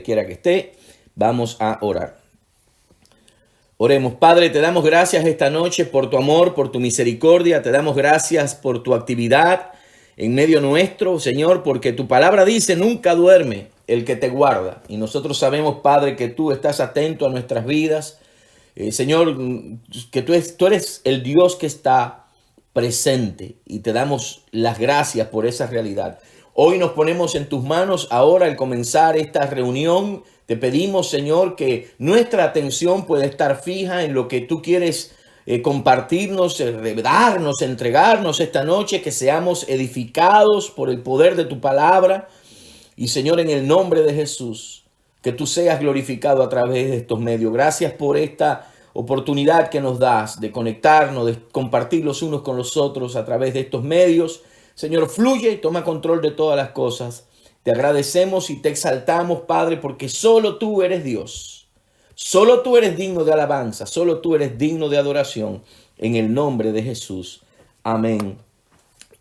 donde quiera que esté. Vamos a orar. Oremos. Padre, te damos gracias esta noche por tu amor, por tu misericordia. Te damos gracias por tu actividad en medio nuestro, Señor, porque tu palabra dice, nunca duerme el que te guarda. Y nosotros sabemos, Padre, que tú estás atento a nuestras vidas. Señor, que tú eres el Dios que está presente y te damos las gracias por esa realidad. Hoy nos ponemos en tus manos. Ahora, al comenzar esta reunión, te pedimos, Señor, que nuestra atención pueda estar fija en lo que tú quieres compartirnos, darnos, entregarnos esta noche, que seamos edificados por el poder de tu palabra. Y, Señor, en el nombre de Jesús, que tú seas glorificado a través de estos medios. Gracias por esta oportunidad que nos das de conectarnos, de compartir los unos con los otros a través de estos medios. Señor, fluye y toma control de todas las cosas. Te agradecemos y te exaltamos, Padre, porque solo tú eres Dios. Solo tú eres digno de alabanza. Solo tú eres digno de adoración. En el nombre de Jesús. Amén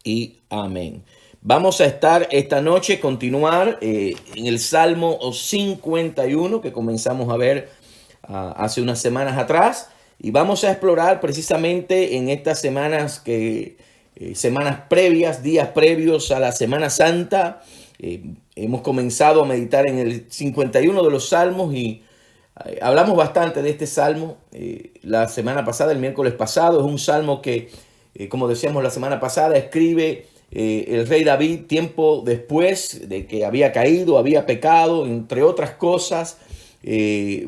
y amén. Vamos a estar esta noche, continuar en el Salmo 51 que comenzamos a ver hace unas semanas atrás. Y vamos a explorar precisamente en estas semanas semanas previas, días previos a la Semana Santa. Hemos comenzado a meditar en el 51 de los salmos y hablamos bastante de este salmo la semana pasada, el miércoles pasado. Es un salmo que, como decíamos la semana pasada, escribe el rey David tiempo después de que había caído, había pecado, entre otras cosas.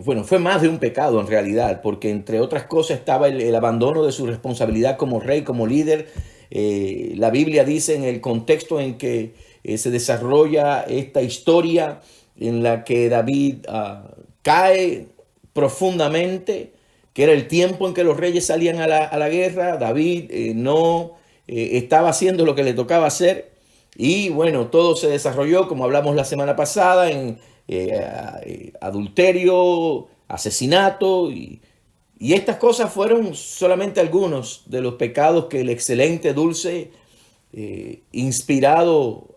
Bueno, fue más de un pecado en realidad, porque entre otras cosas estaba el abandono de su responsabilidad como rey, como líder. La Biblia dice en el contexto en que se desarrolla esta historia en la que David cae profundamente, que era el tiempo en que los reyes salían a la guerra. David no estaba haciendo lo que le tocaba hacer y bueno, todo se desarrolló como hablamos la semana pasada en adulterio, asesinato y estas cosas fueron solamente algunos de los pecados que el excelente, dulce, inspirado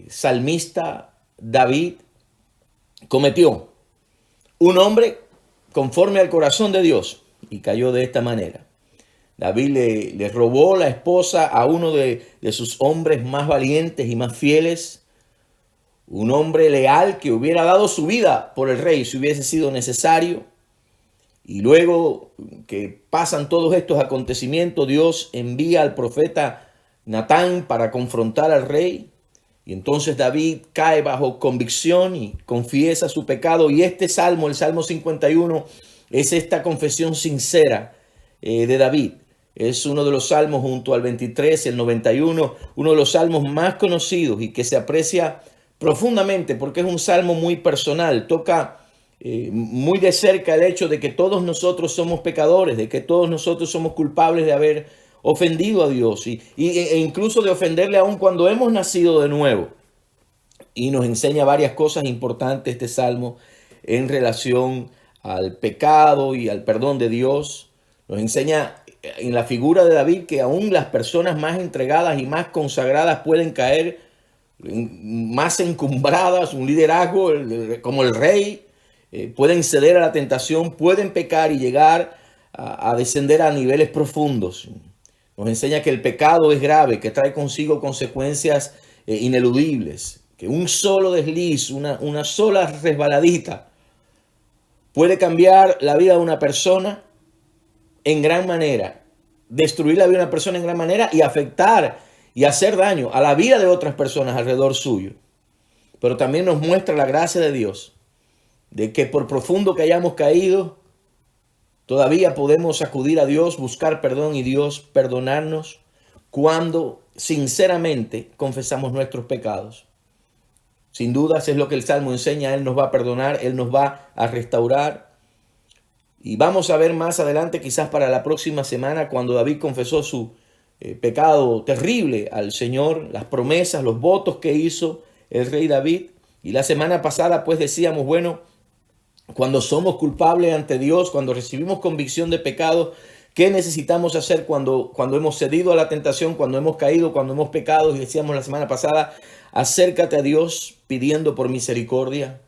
salmista David cometió. Un hombre conforme al corazón de Dios y cayó de esta manera. David le robó la esposa a uno de sus hombres más valientes y más fieles. Un hombre leal que hubiera dado su vida por el rey si hubiese sido necesario. Y luego que pasan todos estos acontecimientos, Dios envía al profeta Natán para confrontar al rey. Y entonces David cae bajo convicción y confiesa su pecado. Y este salmo, el Salmo 51, es esta confesión sincera de David. Es uno de los salmos junto al 23 y el 91, uno de los salmos más conocidos y que se aprecia profundamente porque es un salmo muy personal. Toca muy de cerca el hecho de que todos nosotros somos pecadores, de que todos nosotros somos culpables de haber ofendido a Dios e incluso de ofenderle aún cuando hemos nacido de nuevo. Y nos enseña varias cosas importantes este salmo en relación al pecado y al perdón de Dios. Nos enseña en la figura de David que aún las personas más entregadas y más consagradas pueden caer más encumbradas, un liderazgo como el rey, pueden ceder a la tentación, pueden pecar y llegar a descender a niveles profundos. Nos enseña que el pecado es grave, que trae consigo consecuencias ineludibles, que un solo desliz, una sola resbaladita puede cambiar la vida de una persona en gran manera, destruir la vida de una persona en gran manera y afectar y hacer daño a la vida de otras personas alrededor suyo. Pero también nos muestra la gracia de Dios, de que por profundo que hayamos caído, todavía podemos acudir a Dios, buscar perdón y Dios perdonarnos cuando sinceramente confesamos nuestros pecados. Sin dudas es lo que el Salmo enseña. Él nos va a perdonar, Él nos va a restaurar. Y vamos a ver más adelante, quizás para la próxima semana, cuando David confesó su pecado terrible al Señor, las promesas, los votos que hizo el rey David. Y la semana pasada pues decíamos, bueno, cuando somos culpables ante Dios, cuando recibimos convicción de pecado, ¿qué necesitamos hacer cuando hemos cedido a la tentación, cuando hemos caído, cuando hemos pecado? Y decíamos la semana pasada, acércate a Dios pidiendo por misericordia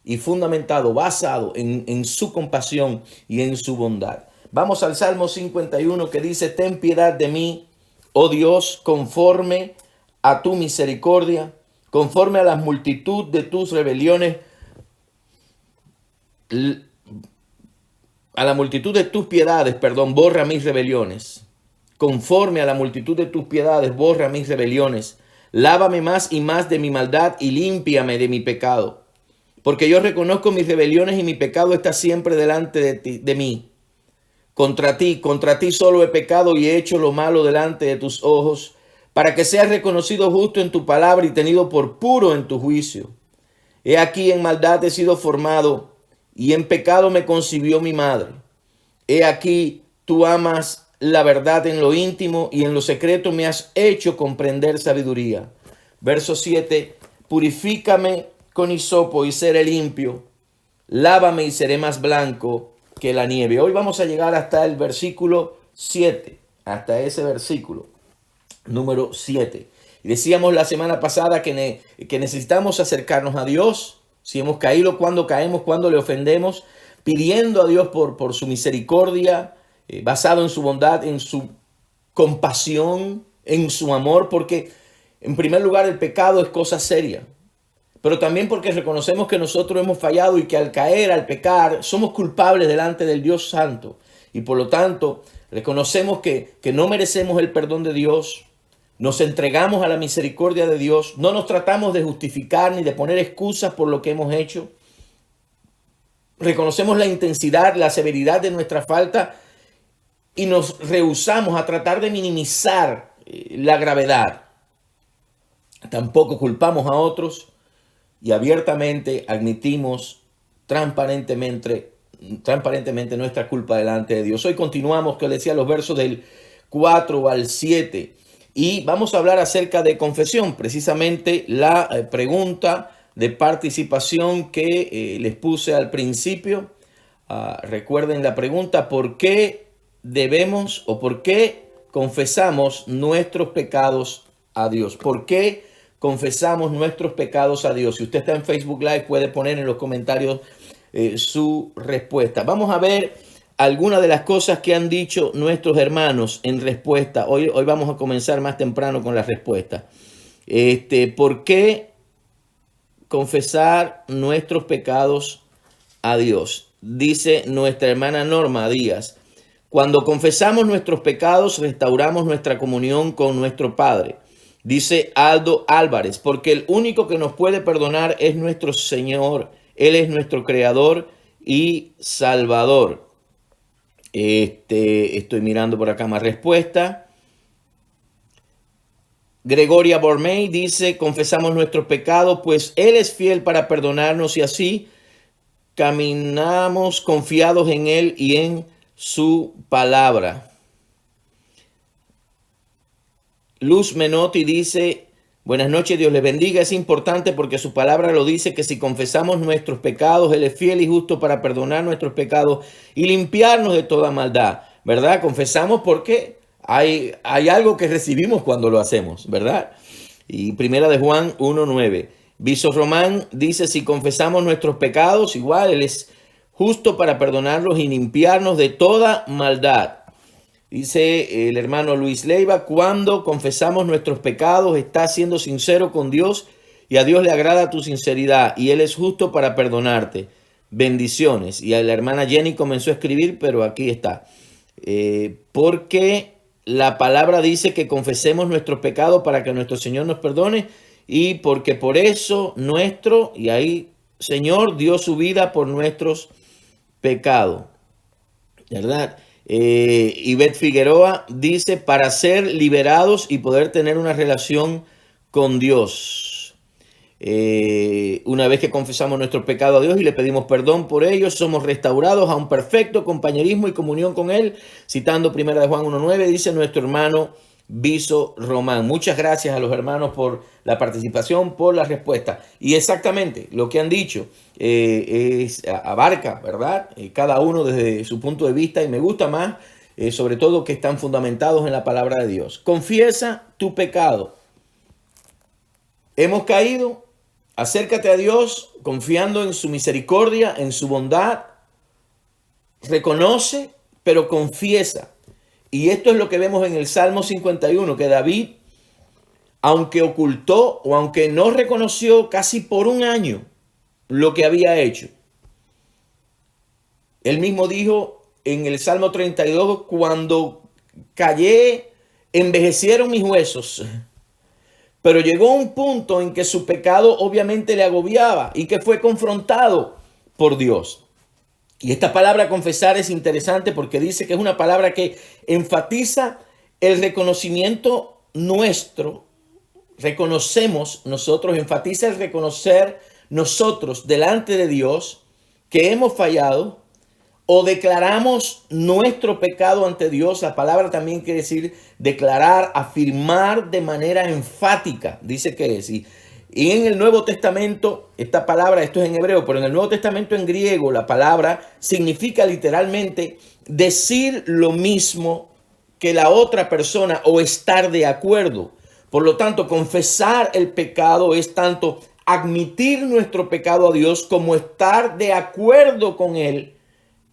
y fundamentado, basado en su compasión y en su bondad. Vamos al Salmo 51 que dice: ten piedad de mí, oh Dios, conforme a tu misericordia, conforme a la multitud de tus rebeliones, a la multitud de tus piedades, borra mis rebeliones. Conforme a la multitud de tus piedades, borra mis rebeliones. Lávame más y más de mi maldad y límpiame de mi pecado. Porque yo reconozco mis rebeliones y mi pecado está siempre delante de mí. Contra ti solo he pecado y he hecho lo malo delante de tus ojos, para que seas reconocido justo en tu palabra y tenido por puro en tu juicio. He aquí en maldad he sido formado, y en pecado me concibió mi madre. He aquí tú amas la verdad en lo íntimo, y en lo secreto me has hecho comprender sabiduría. Verso 7, purifícame con hisopo y seré limpio, lávame y seré más blanco que la nieve. Hoy vamos a llegar hasta el versículo 7, hasta ese versículo número 7. Y decíamos la semana pasada que necesitamos acercarnos a Dios. Si hemos caído, cuando caemos, cuando le ofendemos, pidiendo a Dios por su misericordia, basado en su bondad, en su compasión, en su amor, porque en primer lugar el pecado es cosa seria, pero también porque reconocemos que nosotros hemos fallado y que al caer, al pecar, somos culpables delante del Dios Santo, y por lo tanto reconocemos que no merecemos el perdón de Dios. Nos entregamos a la misericordia de Dios, no nos tratamos de justificar ni de poner excusas por lo que hemos hecho. Reconocemos la intensidad, la severidad de nuestra falta y nos rehusamos a tratar de minimizar la gravedad. Tampoco culpamos a otros y abiertamente admitimos transparentemente nuestra culpa delante de Dios. Hoy continuamos, que decía, los versos del 4 al 7. Y vamos a hablar acerca de confesión, precisamente la pregunta de participación que les puse al principio. Recuerden la pregunta: ¿por qué debemos o por qué confesamos nuestros pecados a Dios? ¿Por qué confesamos nuestros pecados a Dios? Si usted está en Facebook Live, puede poner en los comentarios su respuesta. Vamos a ver algunas de las cosas que han dicho nuestros hermanos en respuesta. Hoy vamos a comenzar más temprano con la respuesta. ¿Por qué confesar nuestros pecados a Dios? Dice nuestra hermana Norma Díaz: cuando confesamos nuestros pecados, restauramos nuestra comunión con nuestro Padre. Dice Aldo Álvarez: porque el único que nos puede perdonar es nuestro Señor. Él es nuestro Creador y Salvador. Estoy mirando por acá más respuesta. Gregoria Bormey dice: confesamos nuestros pecados, pues Él es fiel para perdonarnos, y así caminamos confiados en Él y en su palabra. Luz Menotti dice: buenas noches, Dios les bendiga. Es importante porque su palabra lo dice, que si confesamos nuestros pecados, Él es fiel y justo para perdonar nuestros pecados y limpiarnos de toda maldad. ¿Verdad? Confesamos porque hay algo que recibimos cuando lo hacemos, ¿verdad? Y primera de Juan 1:9. Viso Román dice: si confesamos nuestros pecados, igual Él es justo para perdonarlos y limpiarnos de toda maldad. Dice el hermano Luis Leiva: cuando confesamos nuestros pecados, estás siendo sincero con Dios y a Dios le agrada tu sinceridad y Él es justo para perdonarte. Bendiciones. Y la hermana Jenny comenzó a escribir, pero aquí está. Porque la palabra dice que confesemos nuestros pecados para que nuestro Señor nos perdone, y porque por eso y ahí Señor dio su vida por nuestros pecados. ¿Verdad? Ivette Figueroa dice: para ser liberados y poder tener una relación con Dios. Una vez que confesamos nuestro pecado a Dios y le pedimos perdón por ellos, somos restaurados a un perfecto compañerismo y comunión con Él. Citando primera de Juan 1:9, dice nuestro hermano Viso Román. Muchas gracias a los hermanos por la participación, por la respuesta. Y exactamente lo que han dicho abarca, ¿verdad? Cada uno desde su punto de vista, y me gusta más, sobre todo, que están fundamentados en la palabra de Dios. Confiesa tu pecado. Hemos caído, Acércate a Dios confiando en su misericordia, en su bondad. Reconoce, pero confiesa. Y esto es lo que vemos en el Salmo 51, que David, aunque ocultó o aunque no reconoció casi por un año lo que había hecho, él mismo dijo en el Salmo 32, cuando callé, envejecieron mis huesos. Pero llegó un punto en que su pecado obviamente le agobiaba y que fue confrontado por Dios. Y esta palabra confesar es interesante porque dice que es una palabra que enfatiza el reconocimiento nuestro. Reconocemos nosotros, enfatiza el reconocer nosotros delante de Dios que hemos fallado o declaramos nuestro pecado ante Dios. La palabra también quiere decir declarar, afirmar de manera enfática. Dice que es. Y en el Nuevo Testamento, esta palabra, esto es en hebreo, pero en el Nuevo Testamento en griego, la palabra significa literalmente decir lo mismo que la otra persona o estar de acuerdo. Por lo tanto, confesar el pecado es tanto admitir nuestro pecado a Dios como estar de acuerdo con Él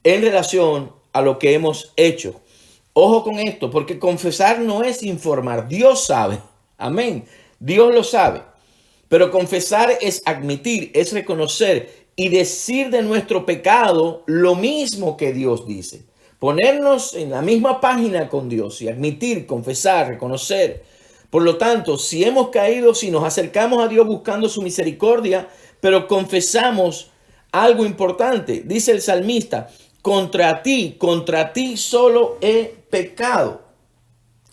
en relación a lo que hemos hecho. Ojo con esto, porque confesar no es informar. Dios sabe. Amén. Dios lo sabe. Pero confesar es admitir, es reconocer y decir de nuestro pecado lo mismo que Dios dice. Ponernos en la misma página con Dios y admitir, confesar, reconocer. Por lo tanto, si hemos caído, si nos acercamos a Dios buscando su misericordia, pero confesamos algo importante, dice el salmista, contra ti solo he pecado.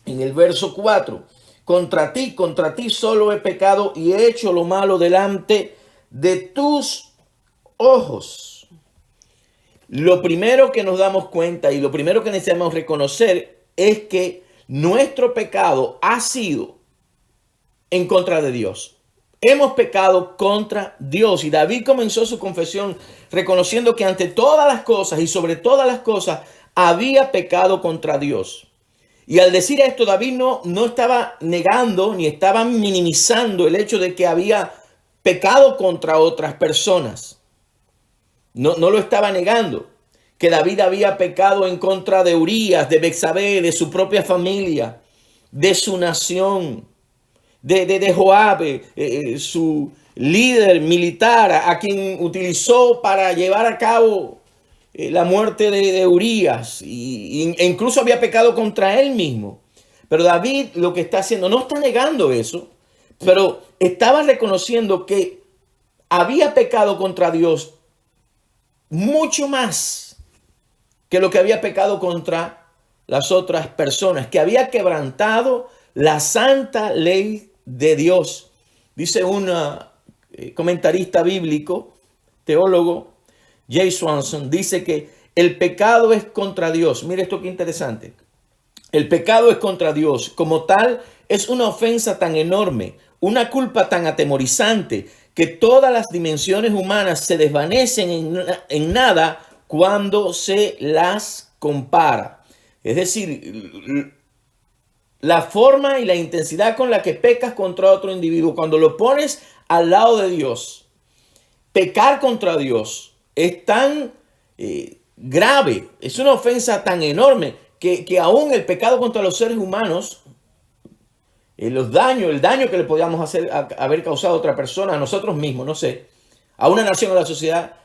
En el verso 4, contra ti solo he pecado y he hecho lo malo delante de tus ojos. Lo primero que nos damos cuenta y lo primero que necesitamos reconocer es que nuestro pecado ha sido en contra de Dios. Hemos pecado contra Dios. Y David comenzó su confesión reconociendo que ante todas las cosas y sobre todas las cosas había pecado contra Dios. Y al decir esto, David no estaba negando ni estaba minimizando el hecho de que había pecado contra otras personas. No lo estaba negando. Que David había pecado en contra de Urías, de Betsabé, de su propia familia, de su nación, de Joab, su líder militar, a quien utilizó para llevar a cabo la muerte de Urías. E incluso había pecado contra él mismo. Pero David lo que está haciendo, no está negando eso, pero estaba reconociendo que había pecado contra Dios mucho más que lo que había pecado contra las otras personas, que había quebrantado la santa ley de Dios. Dice un comentarista bíblico, teólogo, Jay Swanson, dice que el pecado es contra Dios. Mire esto qué interesante. El pecado es contra Dios. Como tal, es una ofensa tan enorme, una culpa tan atemorizante, que todas las dimensiones humanas se desvanecen en nada cuando se las compara. Es decir, la forma y la intensidad con la que pecas contra otro individuo, cuando lo pones al lado de Dios, pecar contra Dios es tan grave, es una ofensa tan enorme que aún el pecado contra los seres humanos, el daño que le podíamos haber causado a otra persona, a nosotros mismos, no sé, a una nación, a la sociedad,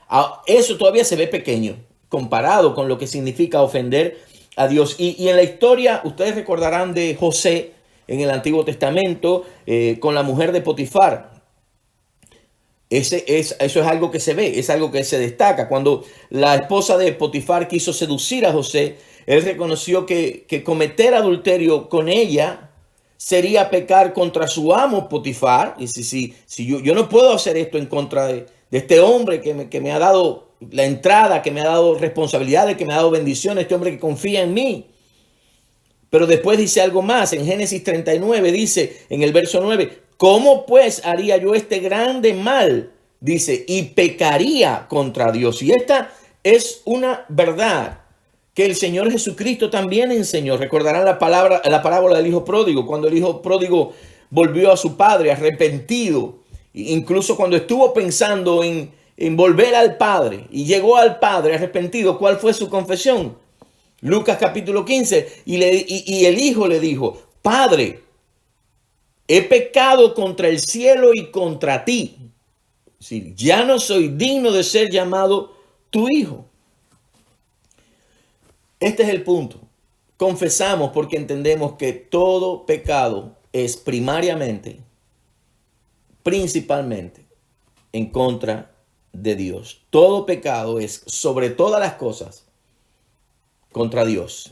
eso todavía se ve pequeño comparado con lo que significa ofender a Dios. Y en la historia, ustedes recordarán de José en el Antiguo Testamento con la mujer de Potifar. Eso es algo que se ve, es algo que se destaca. Cuando la esposa de Potifar quiso seducir a José, él reconoció que cometer adulterio con ella sería pecar contra su amo Potifar. Y si yo no puedo hacer esto en contra de este hombre que me ha dado la entrada, que me ha dado responsabilidades, que me ha dado bendiciones, este hombre que confía en mí. Pero después dice algo más. En Génesis 39 dice, en el verso 9, ¿cómo pues haría yo este grande mal? Dice, y pecaría contra Dios. Y esta es una verdad que el Señor Jesucristo también enseñó. Recordarán la parábola del hijo pródigo, cuando el hijo pródigo volvió a su padre arrepentido Incluso cuando estuvo pensando en volver al Padre y llegó al Padre arrepentido, ¿cuál fue su confesión? Lucas capítulo 15. Y el Hijo le dijo: Padre, he pecado contra el cielo y contra ti. Sí, ya no soy digno de ser llamado tu hijo. Este es el punto. Confesamos porque entendemos que todo pecado es principalmente, en contra de Dios. Todo pecado es, sobre todas las cosas, contra Dios.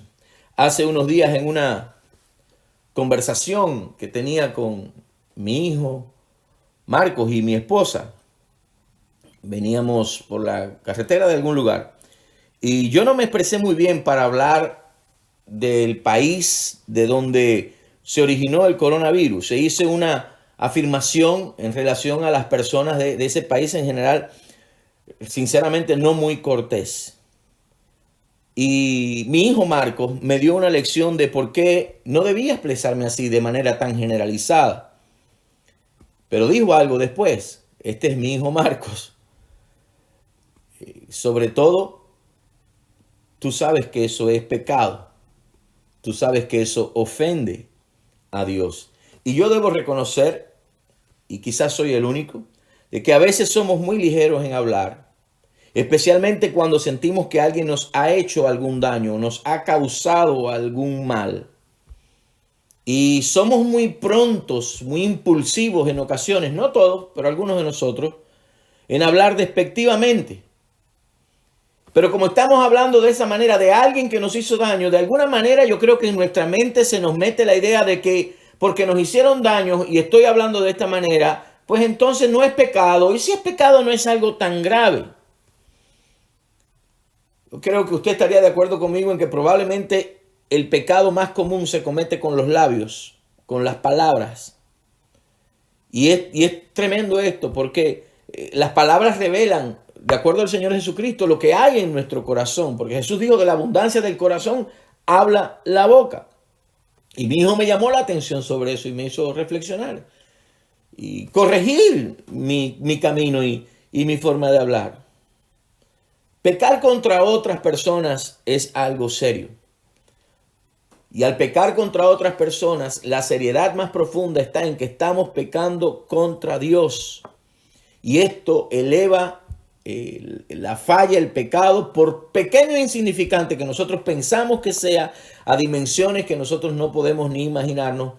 Hace unos días, en una conversación que tenía con mi hijo Marcos y mi esposa, veníamos por la carretera de algún lugar y yo no me expresé muy bien para hablar del país de donde se originó el coronavirus. Se hizo una afirmación en relación a las personas de ese país en general, sinceramente no muy cortés. Y mi hijo Marcos me dio una lección de por qué no debía expresarme así de manera tan generalizada. Pero dijo algo después. Este es mi hijo Marcos. Sobre todo, tú sabes que eso es pecado. Tú sabes que eso ofende a Dios. Y yo debo reconocer, y quizás soy el único, de que a veces somos muy ligeros en hablar, especialmente cuando sentimos que alguien nos ha hecho algún daño, nos ha causado algún mal. Y somos muy prontos, muy impulsivos en ocasiones, no todos, pero algunos de nosotros, en hablar despectivamente. Pero como estamos hablando de esa manera de alguien que nos hizo daño, de alguna manera yo creo que en nuestra mente se nos mete la idea de que porque nos hicieron daño y estoy hablando de esta manera, pues entonces no es pecado. Y si es pecado no es algo tan grave. Yo creo que usted estaría de acuerdo conmigo en que probablemente el pecado más común se comete con los labios, con las palabras. Y es tremendo esto porque las palabras revelan, de acuerdo al Señor Jesucristo, lo que hay en nuestro corazón. Porque Jesús dijo: de la abundancia del corazón habla la boca. Y mi hijo me llamó la atención sobre eso y me hizo reflexionar y corregir mi camino y mi forma de hablar. Pecar contra otras personas es algo serio. Y al pecar contra otras personas, la seriedad más profunda está en que estamos pecando contra Dios. Y esto eleva la falla, el pecado, por pequeño e insignificante que nosotros pensamos que sea, a dimensiones que nosotros no podemos ni imaginarnos.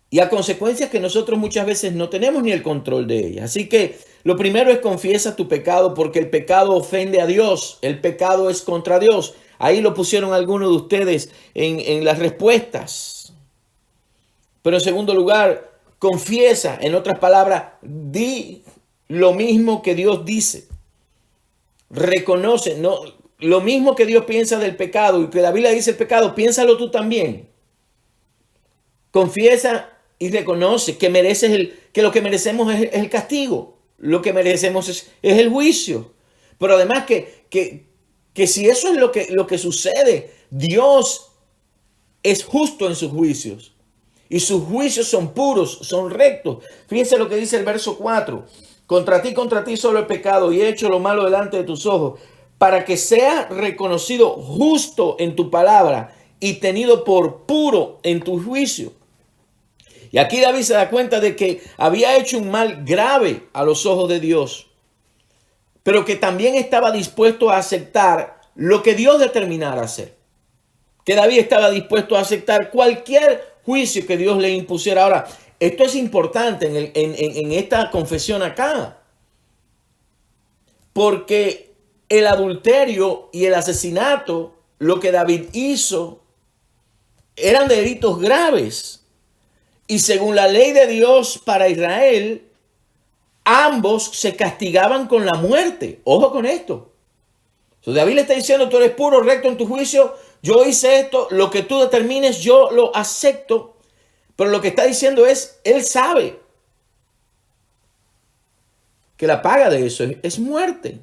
Y a consecuencias que nosotros muchas veces no tenemos ni el control de ellas. Así que lo primero es: confiesa tu pecado, porque el pecado ofende a Dios. El pecado es contra Dios. Ahí lo pusieron algunos de ustedes en las respuestas. Pero en segundo lugar, confiesa. En otras palabras, di lo mismo que Dios dice. Reconoce, no, lo mismo que Dios piensa del pecado y que la Biblia dice el pecado, piénsalo tú también. Confiesa y reconoce que que lo que merecemos es el castigo. Lo que merecemos es el juicio. Pero además que si eso es lo que sucede, Dios es justo en sus juicios. Y sus juicios son puros, son rectos. Fíjense lo que dice el verso 4. Contra ti solo he pecado y he hecho lo malo delante de tus ojos, para que sea reconocido justo en tu palabra y tenido por puro en tu juicio. Y aquí David se da cuenta de que había hecho un mal grave a los ojos de Dios, pero que también estaba dispuesto a aceptar lo que Dios determinara hacer. Que David estaba dispuesto a aceptar cualquier juicio que Dios le impusiera. Ahora, esto es importante en esta confesión acá, porque el adulterio y el asesinato, lo que David hizo, eran delitos graves. Y según la ley de Dios para Israel, ambos se castigaban con la muerte. Ojo con esto. So, David le está diciendo: tú eres puro, recto en tu juicio, yo hice esto, lo que tú determines yo lo acepto. Pero lo que está diciendo es, él sabe que la paga de eso es muerte,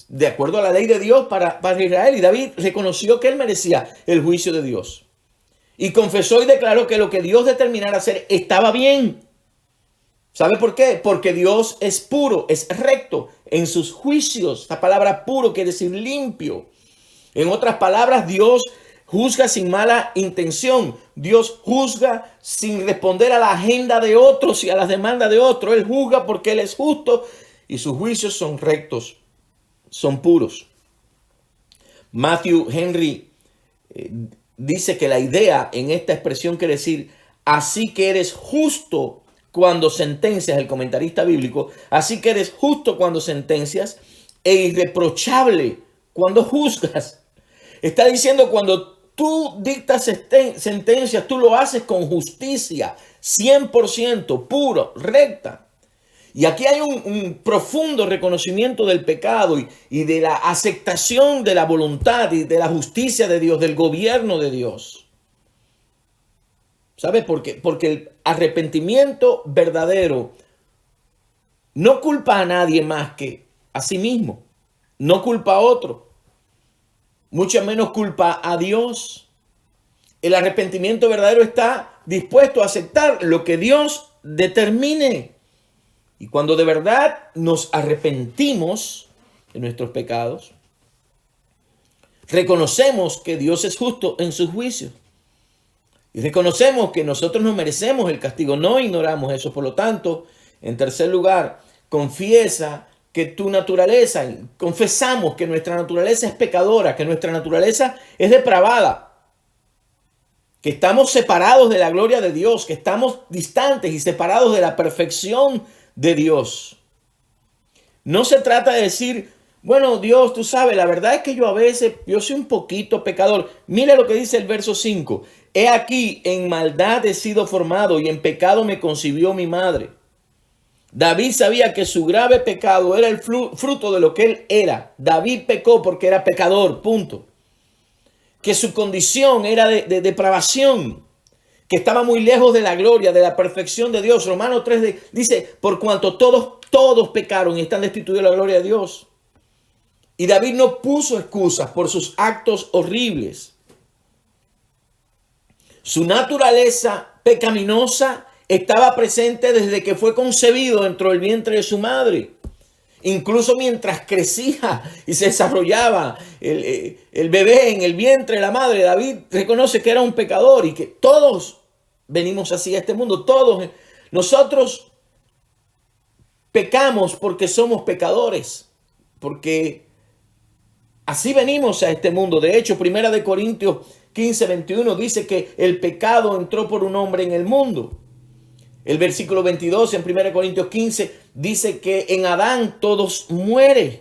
de acuerdo a la ley de Dios para Israel. Y David reconoció que él merecía el juicio de Dios. Y confesó y declaró que lo que Dios determinara hacer estaba bien. ¿Sabe por qué? Porque Dios es puro, es recto en sus juicios. La palabra puro quiere decir limpio. En otras palabras, Dios juzga sin mala intención. Dios juzga sin responder a la agenda de otros y a las demandas de otros. Él juzga porque Él es justo y sus juicios son rectos, son puros. Matthew Henry dice que la idea en esta expresión quiere decir, así que eres justo cuando sentencias, el comentarista bíblico, así que eres justo cuando sentencias e irreprochable cuando juzgas. Está diciendo cuando tú dictas sentencias, tú lo haces con justicia, 100%, puro, recta. Y aquí hay un profundo reconocimiento del pecado y de la aceptación de la voluntad y de la justicia de Dios, del gobierno de Dios. ¿Sabe por qué? Porque el arrepentimiento verdadero no culpa a nadie más que a sí mismo. No culpa a otro. Mucho menos culpa a Dios. El arrepentimiento verdadero está dispuesto a aceptar lo que Dios determine. Y cuando de verdad nos arrepentimos de nuestros pecados, reconocemos que Dios es justo en sus juicios. Y reconocemos que nosotros no merecemos el castigo, no ignoramos eso. Por lo tanto, en tercer lugar, confiesa que tu naturaleza, confesamos que nuestra naturaleza es pecadora, que nuestra naturaleza es depravada, que estamos separados de la gloria de Dios, que estamos distantes y separados de la perfección de Dios. No se trata de decir, bueno, Dios, tú sabes, la verdad es que yo soy un poquito pecador. Mira lo que dice el verso 5. He aquí, en maldad he sido formado y en pecado me concibió mi madre. David sabía que su grave pecado era el fruto de lo que él era. David pecó porque era pecador, punto. Que su condición era de depravación, que estaba muy lejos de la gloria, de la perfección de Dios. Romanos 3 dice, por cuanto todos pecaron y están destituidos de la gloria de Dios. Y David no puso excusas por sus actos horribles. Su naturaleza pecaminosa estaba presente desde que fue concebido dentro del vientre de su madre. Incluso mientras crecía y se desarrollaba el bebé en el vientre de la madre, David reconoce que era un pecador y que todos venimos así a este mundo. Todos nosotros pecamos porque somos pecadores, porque así venimos a este mundo. De hecho, 1 Corintios 15:21 dice que el pecado entró por un hombre en el mundo. El versículo 22 en 1 Corintios 15 dice que en Adán todos mueren.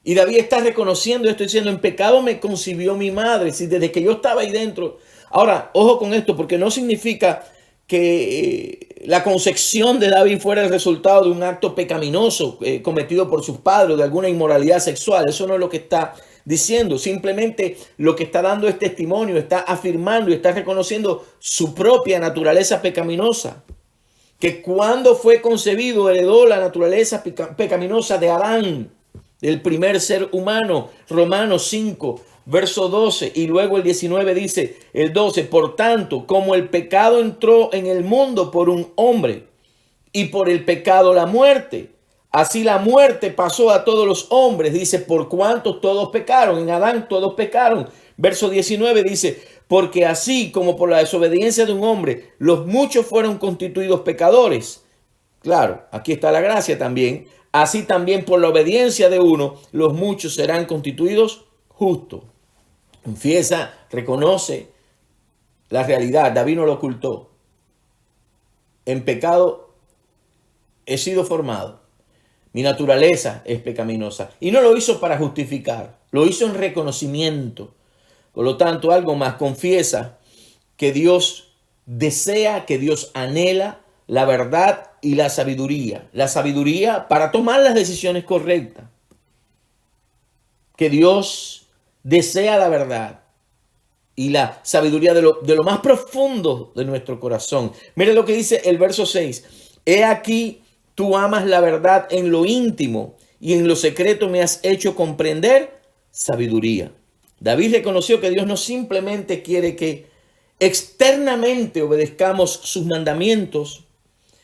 Y David está reconociendo esto, diciendo, en pecado me concibió mi madre. Si desde que yo estaba ahí dentro. Ahora, ojo con esto, porque no significa que la concepción de David fuera el resultado de un acto pecaminoso cometido por sus padres, de alguna inmoralidad sexual. Eso no es lo que está diciendo. Simplemente lo que está dando es testimonio, está afirmando y está reconociendo su propia naturaleza pecaminosa. Que cuando fue concebido heredó la naturaleza pecaminosa de Adán, del primer ser humano. Romanos 5, verso 12, y luego el 19 dice, el 12, por tanto, como el pecado entró en el mundo por un hombre, y por el pecado la muerte, así la muerte pasó a todos los hombres, dice, por cuanto todos pecaron, en Adán todos pecaron. Verso 19 dice, porque así como por la desobediencia de un hombre, los muchos fueron constituidos pecadores. Claro, aquí está la gracia también. Así también por la obediencia de uno, los muchos serán constituidos justos. Confiesa, reconoce la realidad. David no lo ocultó. En pecado he sido formado. Mi naturaleza es pecaminosa. Y no lo hizo para justificar. Lo hizo en reconocimiento. Por lo tanto, algo más. Confiesa que Dios desea, que Dios anhela la verdad y la sabiduría. La sabiduría para tomar las decisiones correctas. Que Dios desea la verdad y la sabiduría de lo más profundo de nuestro corazón. Mire lo que dice el verso 6. He aquí, tú amas la verdad en lo íntimo y en lo secreto me has hecho comprender sabiduría. David reconoció que Dios no simplemente quiere que externamente obedezcamos sus mandamientos,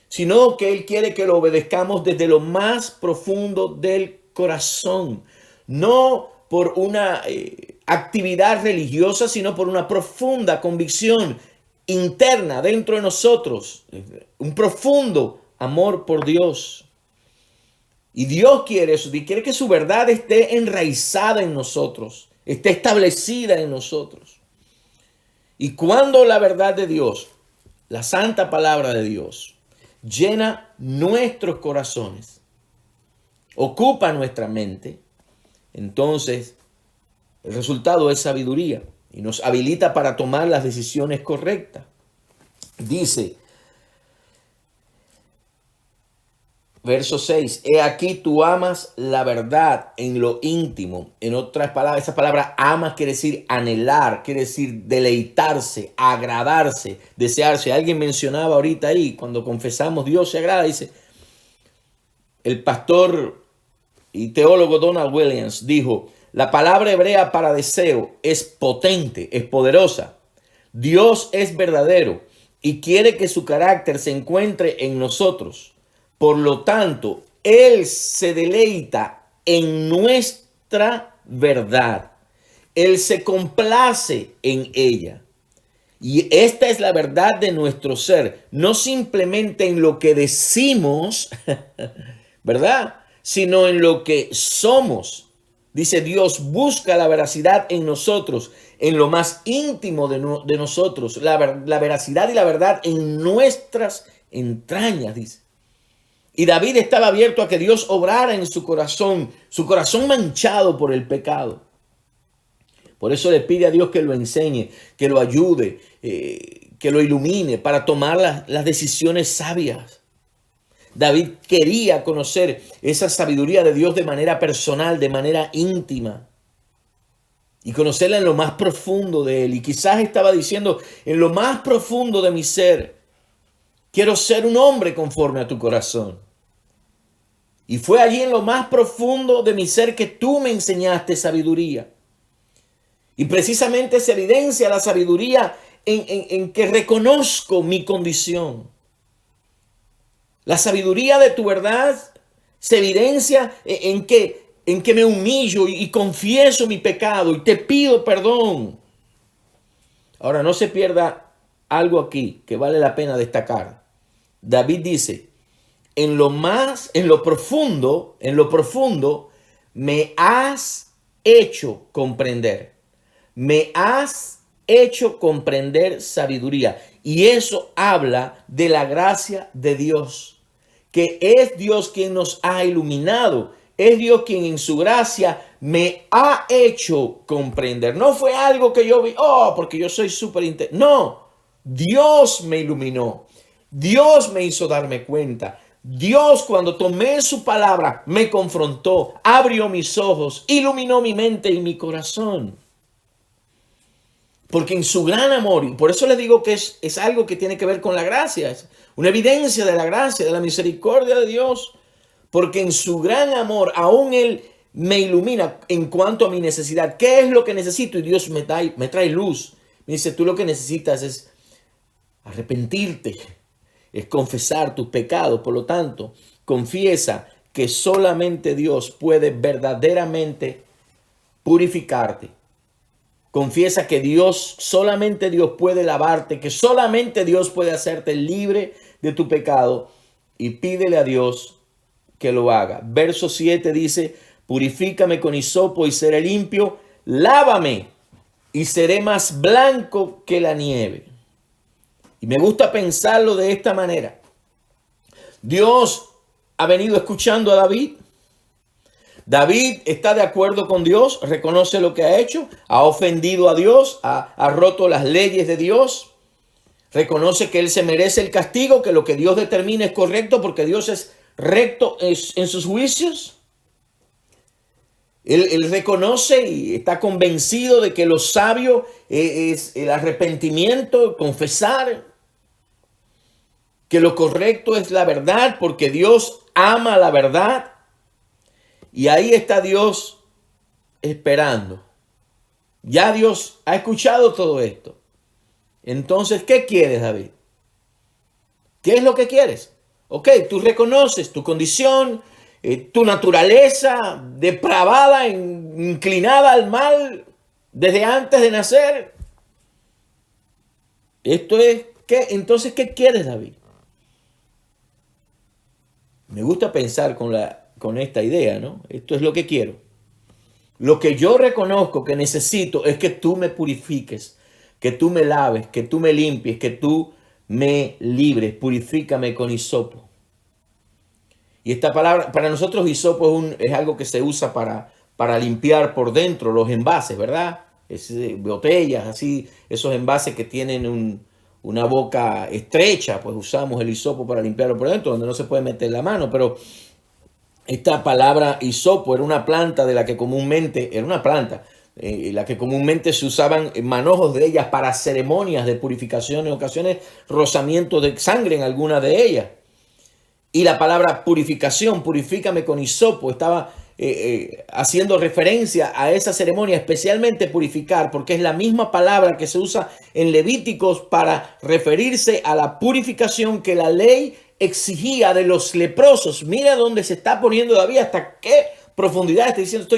sino que Él quiere que lo obedezcamos desde lo más profundo del corazón, no por una actividad religiosa, sino por una profunda convicción interna dentro de nosotros, un profundo amor por Dios. Y Dios quiere eso, quiere que su verdad esté enraizada en nosotros, esté establecida en nosotros. Y cuando la verdad de Dios, la santa palabra de Dios, llena nuestros corazones, ocupa nuestra mente, entonces el resultado es sabiduría y nos habilita para tomar las decisiones correctas. Dice, verso 6, he aquí tú amas la verdad en lo íntimo. En otras palabras, esa palabra amas quiere decir anhelar, quiere decir deleitarse, agradarse, desearse. Alguien mencionaba ahorita ahí, cuando confesamos Dios se agrada, dice, el pastor y teólogo Donald Williams dijo, la palabra hebrea para deseo es potente, es poderosa. Dios es verdadero y quiere que su carácter se encuentre en nosotros. Por lo tanto, Él se deleita en nuestra verdad. Él se complace en ella. Y esta es la verdad de nuestro ser, no simplemente en lo que decimos, ¿verdad? Sino en lo que somos. Dice Dios, busca la veracidad en nosotros, en lo más íntimo de nosotros, la veracidad y la verdad en nuestras entrañas, dice. Y David estaba abierto a que Dios obrara en su corazón manchado por el pecado. Por eso le pide a Dios que lo enseñe, que lo ayude, que lo ilumine para tomar las decisiones sabias. David quería conocer esa sabiduría de Dios de manera personal, de manera íntima. Y conocerla en lo más profundo de él. Y quizás estaba diciendo, en lo más profundo de mi ser, quiero ser un hombre conforme a tu corazón. Y fue allí en lo más profundo de mi ser que tú me enseñaste sabiduría. Y precisamente se evidencia la sabiduría en que reconozco mi condición. La sabiduría de tu verdad se evidencia en que me humillo y confieso mi pecado y te pido perdón. Ahora, no se pierda algo aquí que vale la pena destacar. David dice, en lo profundo, me has hecho comprender. Me has hecho comprender sabiduría. Y eso habla de la gracia de Dios, que es Dios quien nos ha iluminado. Es Dios quien en su gracia me ha hecho comprender. No fue algo que yo vi, porque yo soy súper inteligente. No, Dios me iluminó. Dios me hizo darme cuenta. Dios, cuando tomé su palabra, me confrontó, abrió mis ojos, iluminó mi mente y mi corazón. Porque en su gran amor, y por eso les digo que es algo que tiene que ver con la gracia, es una evidencia de la gracia, de la misericordia de Dios. Porque en su gran amor, aún Él me ilumina en cuanto a mi necesidad. ¿Qué es lo que necesito? Y Dios me trae luz. Me dice, tú lo que necesitas es arrepentirte, es confesar tus pecados. Por lo tanto, confiesa que solamente Dios puede verdaderamente purificarte. Confiesa que solamente Dios puede lavarte, que solamente Dios puede hacerte libre de tu pecado y pídele a Dios que lo haga. Verso 7 dice, purifícame con hisopo y seré limpio, lávame y seré más blanco que la nieve. Y me gusta pensarlo de esta manera. Dios ha venido escuchando a David. David está de acuerdo con Dios, reconoce lo que ha hecho, ha ofendido a Dios, ha roto las leyes de Dios, reconoce que él se merece el castigo, que lo que Dios determina es correcto porque Dios es recto en sus juicios. Él reconoce y está convencido de que lo sabio es el arrepentimiento, confesar que lo correcto es la verdad porque Dios ama la verdad. Y ahí está Dios esperando. Ya Dios ha escuchado todo esto. Entonces, ¿qué quieres, David? ¿Qué es lo que quieres? Ok, tú reconoces tu condición, tu naturaleza depravada, inclinada al mal desde antes de nacer. Esto es, ¿qué? Entonces, ¿qué quieres, David? Me gusta pensar con esta idea, ¿no? Esto es lo que quiero. Lo que yo reconozco que necesito es que tú me purifiques, que tú me laves, que tú me limpies, que tú me libres. Purifícame con hisopo. Y esta palabra, para nosotros hisopo es algo que se usa para limpiar por dentro los envases, ¿verdad? Botellas, así, esos envases que tienen una boca estrecha, pues usamos el hisopo para limpiarlo por dentro, donde no se puede meter la mano. Pero esta palabra hisopo era una planta de la que comúnmente, la que comúnmente se usaban manojos de ellas para ceremonias de purificación, en ocasiones rozamiento de sangre en alguna de ellas. Y la palabra purificación, purifícame con hisopo, estaba haciendo referencia a esa ceremonia, especialmente purificar, porque es la misma palabra que se usa en Levíticos para referirse a la purificación que la ley exigía de los leprosos. Mira dónde se está poniendo David, hasta qué profundidad está diciendo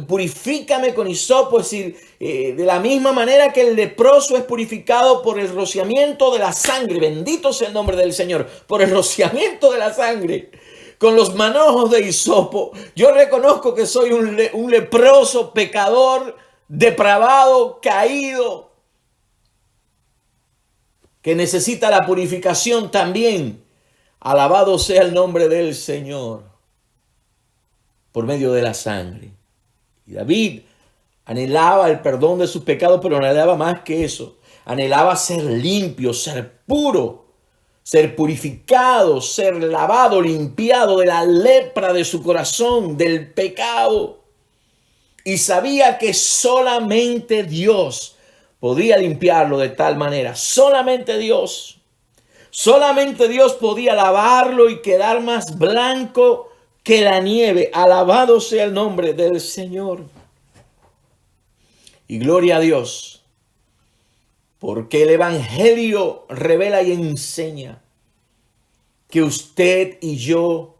purifícame con hisopo, es decir, de la misma manera que el leproso es purificado por el rociamiento de la sangre. Bendito sea el nombre del Señor, por el rociamiento de la sangre. Con los manojos de hisopo, yo reconozco que soy un leproso, pecador, depravado, caído, que necesita la purificación también. Alabado sea el nombre del Señor por medio de la sangre. Y David anhelaba el perdón de sus pecados, pero anhelaba más que eso. Anhelaba ser limpio, ser puro, ser purificado, ser lavado, limpiado de la lepra de su corazón, del pecado. Y sabía que solamente Dios podía limpiarlo de tal manera. Solamente Dios podía lavarlo y quedar más blanco que la nieve. Alabado sea el nombre del Señor. Y gloria a Dios, porque el Evangelio revela y enseña que usted y yo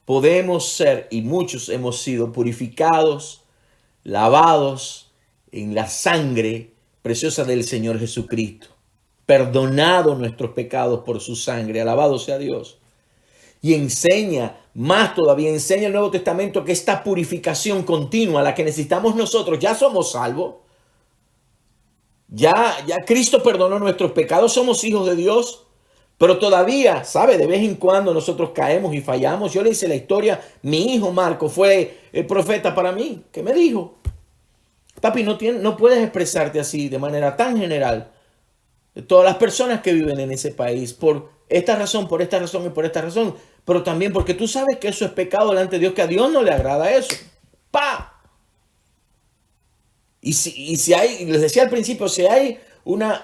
podemos ser, y muchos hemos sido purificados, lavados en la sangre preciosa del Señor Jesucristo, perdonados nuestros pecados por su sangre. Alabado sea Dios. Y enseña, más todavía, enseña el Nuevo Testamento que esta purificación continua, la que necesitamos nosotros, ya somos salvos. Ya Cristo perdonó nuestros pecados, somos hijos de Dios. Pero todavía, ¿sabe? De vez en cuando nosotros caemos y fallamos. Yo le hice la historia, mi hijo Marco fue el profeta para mí. ¿Qué me dijo? Papi, no puedes expresarte así de manera tan general. De todas las personas que viven en ese país, por esta razón y por esta razón, pero también porque tú sabes que eso es pecado delante de Dios, que a Dios no le agrada eso. ¡Pa! Y si hay, les decía al principio, si hay una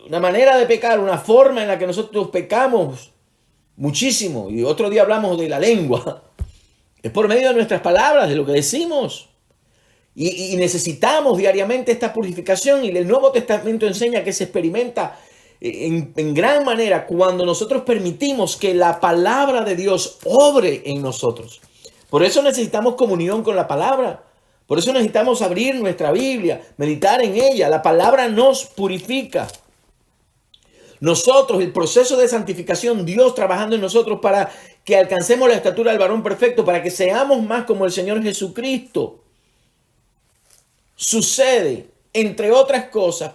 manera de pecar, una forma en la que nosotros pecamos muchísimo, y otro día hablamos de la lengua, es por medio de nuestras palabras, de lo que decimos. Y necesitamos diariamente esta purificación, y el Nuevo Testamento enseña que se experimenta en gran manera cuando nosotros permitimos que la palabra de Dios obre en nosotros. Por eso necesitamos comunión con la palabra. Por eso necesitamos abrir nuestra Biblia, meditar en ella. La palabra nos purifica. Nosotros, el proceso de santificación, Dios trabajando en nosotros para que alcancemos la estatura del varón perfecto, para que seamos más como el Señor Jesucristo. Sucede, entre otras cosas,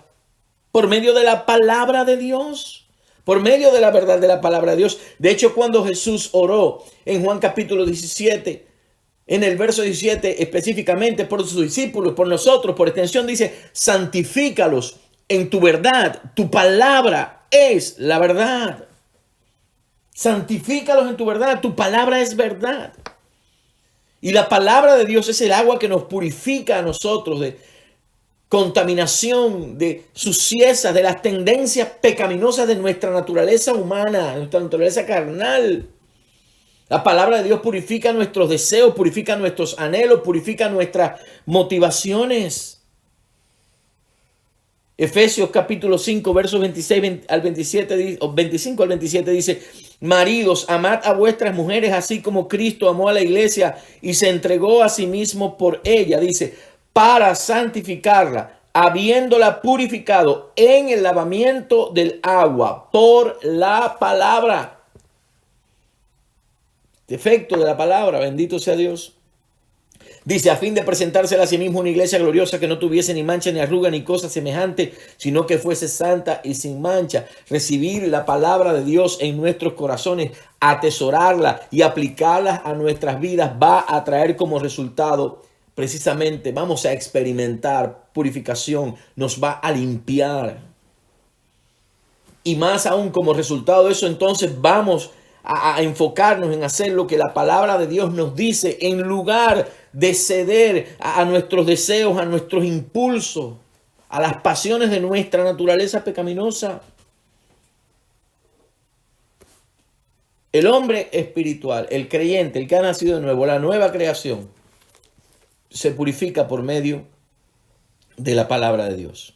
por medio de la palabra de Dios, por medio de la verdad de la palabra de Dios. De hecho, cuando Jesús oró en Juan capítulo 17, en el verso 17 específicamente por sus discípulos, por nosotros, por extensión, dice: santifícalos en tu verdad, tu palabra es la verdad. Santifícalos en tu verdad, tu palabra es verdad. Y la palabra de Dios es el agua que nos purifica a nosotros de contaminación, de suciedad, de las tendencias pecaminosas de nuestra naturaleza humana, nuestra naturaleza carnal. La palabra de Dios purifica nuestros deseos, purifica nuestros anhelos, purifica nuestras motivaciones. Efesios capítulo 5, versos 26 al 27, o 25 al 27 dice: maridos, amad a vuestras mujeres así como Cristo amó a la iglesia y se entregó a sí mismo por ella. Dice, para santificarla, habiéndola purificado en el lavamiento del agua por la palabra. Efecto de la palabra, bendito sea Dios. Dice, a fin de presentársela a sí mismo una iglesia gloriosa que no tuviese ni mancha ni arruga ni cosa semejante, sino que fuese santa y sin mancha. Recibir la palabra de Dios en nuestros corazones, atesorarla y aplicarla a nuestras vidas va a traer como resultado, precisamente, vamos a experimentar purificación, nos va a limpiar. Y más aún como resultado de eso, entonces vamos a enfocarnos en hacer lo que la palabra de Dios nos dice, en lugar de ceder a nuestros deseos, a nuestros impulsos, a las pasiones de nuestra naturaleza pecaminosa. El hombre espiritual, el creyente, el que ha nacido de nuevo, la nueva creación, se purifica por medio de la palabra de Dios.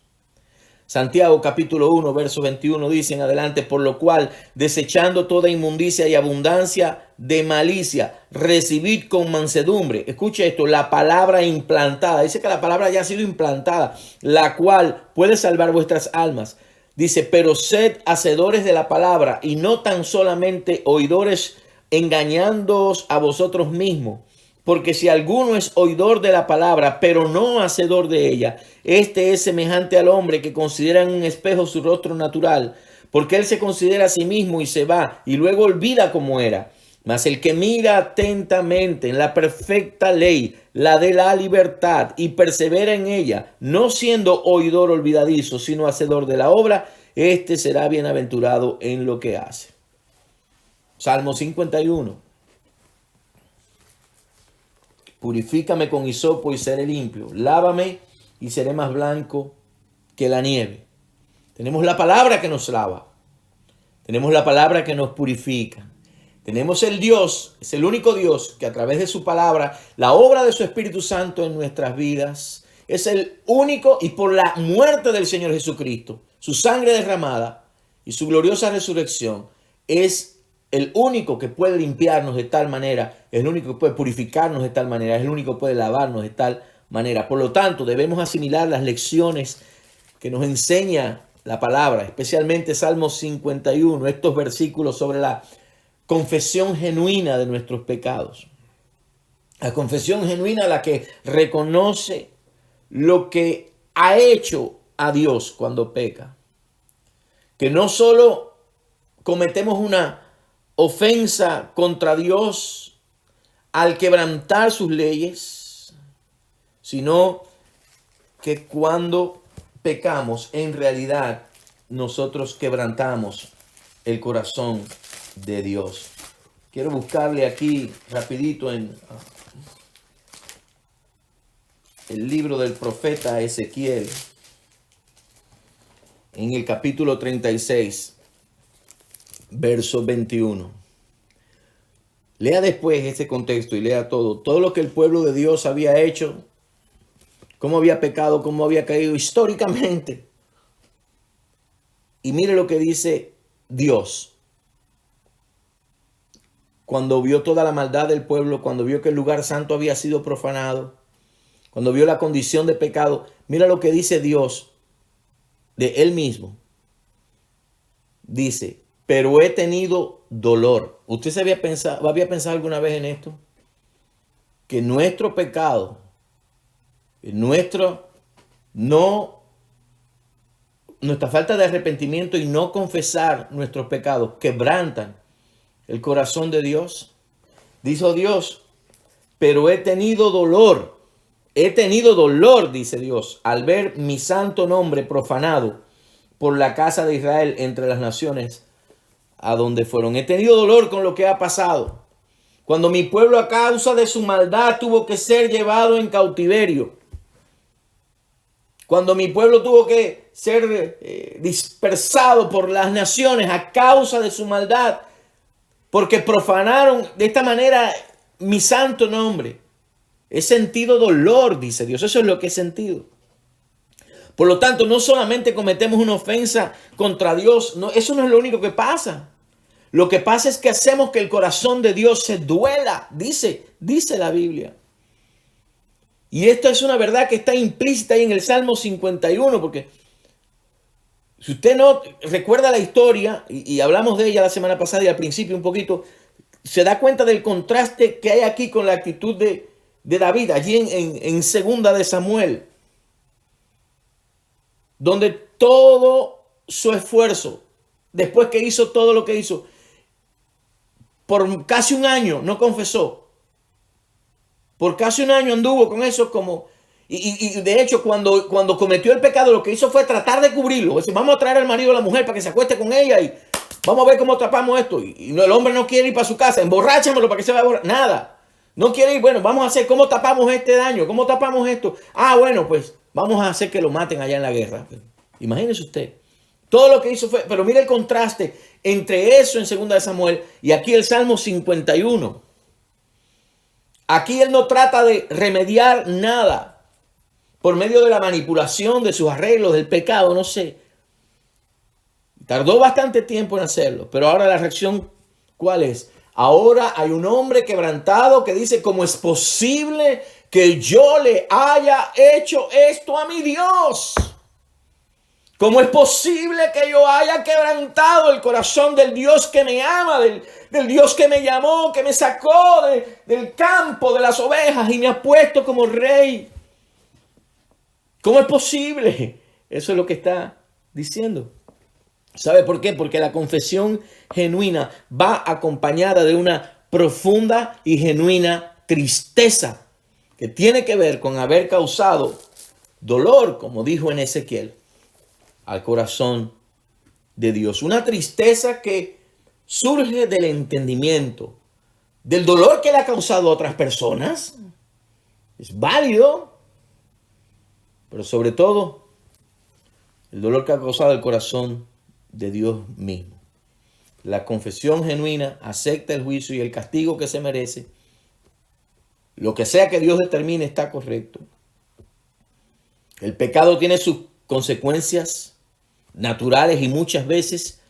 Santiago capítulo 1, verso 21 dice en adelante, por lo cual, desechando toda inmundicia y abundancia de malicia, recibid con mansedumbre. Escuche esto, la palabra implantada. Dice que la palabra ya ha sido implantada, la cual puede salvar vuestras almas. Dice, pero sed hacedores de la palabra y no tan solamente oidores, engañándoos a vosotros mismos. Porque si alguno es oidor de la palabra, pero no hacedor de ella, este es semejante al hombre que considera en un espejo su rostro natural, porque él se considera a sí mismo y se va, y luego olvida cómo era. Mas el que mira atentamente en la perfecta ley, la de la libertad, y persevera en ella, no siendo oidor olvidadizo, sino hacedor de la obra, este será bienaventurado en lo que hace. Salmo 51. Purifícame con hisopo y seré limpio. Lávame y seré más blanco que la nieve. Tenemos la palabra que nos lava. Tenemos la palabra que nos purifica. Tenemos el Dios, es el único Dios que a través de su palabra, la obra de su Espíritu Santo en nuestras vidas, es el único, y por la muerte del Señor Jesucristo, su sangre derramada y su gloriosa resurrección, es el único que puede limpiarnos de tal manera, es el único que puede purificarnos de tal manera, es el único que puede lavarnos de tal manera. Por lo tanto, debemos asimilar las lecciones que nos enseña la palabra, especialmente Salmo 51, estos versículos sobre la confesión genuina de nuestros pecados. La confesión genuina, la que reconoce lo que ha hecho a Dios cuando peca. Que no solo cometemos una ofensa contra Dios al quebrantar sus leyes, sino que cuando pecamos, en realidad nosotros quebrantamos el corazón de Dios. Quiero buscarle aquí rapidito en el libro del profeta Ezequiel, en el capítulo 36. Verso 21. Lea después este contexto y lea todo lo que el pueblo de Dios había hecho, cómo había pecado, cómo había caído históricamente. Y mire lo que dice Dios. Cuando vio toda la maldad del pueblo, cuando vio que el lugar santo había sido profanado, cuando vio la condición de pecado, mira lo que dice Dios de él mismo. Dice, pero he tenido dolor. ¿Usted había pensado alguna vez en esto? Que nuestro pecado, nuestra falta de arrepentimiento y no confesar nuestros pecados quebrantan el corazón de Dios. Dijo Dios, pero he tenido dolor, dice Dios, al ver mi santo nombre profanado por la casa de Israel entre las naciones a donde fueron. He tenido dolor con lo que ha pasado. Cuando mi pueblo a causa de su maldad tuvo que ser llevado en cautiverio. Cuando mi pueblo tuvo que ser dispersado por las naciones a causa de su maldad. Porque profanaron de esta manera mi santo nombre. He sentido dolor, dice Dios. Eso es lo que he sentido. Por lo tanto, no solamente cometemos una ofensa contra Dios, no, eso no es lo único que pasa. Lo que pasa es que hacemos que el corazón de Dios se duela, dice la Biblia. Y esto es una verdad que está implícita ahí en el Salmo 51, porque si usted no recuerda la historia, y hablamos de ella la semana pasada y al principio un poquito, se da cuenta del contraste que hay aquí con la actitud de David, allí en segunda de Samuel, donde todo su esfuerzo, después que hizo todo lo que hizo, por casi un año no confesó. Por casi un año anduvo con eso como... Y de hecho, cuando cometió el pecado, lo que hizo fue tratar de cubrirlo. Es decir, vamos a traer al marido a la mujer para que se acueste con ella y vamos a ver cómo tapamos esto. Y el hombre no quiere ir para su casa, emborráchamelo para que se vaya a borrar. Nada. No quiere ir. Bueno, vamos a hacer cómo tapamos este daño, cómo tapamos esto. Ah, bueno, pues vamos a hacer que lo maten allá en la guerra. Imagínese usted. Todo lo que hizo fue... Pero mire el contraste entre eso en 2 de Samuel y aquí el Salmo 51. Aquí él no trata de remediar nada por medio de la manipulación, de sus arreglos, del pecado, no sé. Tardó bastante tiempo en hacerlo, pero ahora la reacción, ¿cuál es? Ahora hay un hombre quebrantado que dice, ¿cómo es posible que yo le haya hecho esto a mi Dios? ¿Cómo es posible que yo haya quebrantado el corazón del Dios que me ama, del Dios que me llamó, que me sacó del campo de las ovejas y me ha puesto como rey? ¿Cómo es posible? Eso es lo que está diciendo. ¿Sabe por qué? Porque la confesión genuina va acompañada de una profunda y genuina tristeza que tiene que ver con haber causado dolor, como dijo en Ezequiel, al corazón de Dios. Una tristeza que surge del entendimiento, del dolor que le ha causado a otras personas. Es válido, pero sobre todo el dolor que ha causado el corazón de Dios mismo. La confesión genuina acepta el juicio y el castigo que se merece. Lo que sea que Dios determine está correcto. El pecado tiene sus consecuencias naturales y muchas veces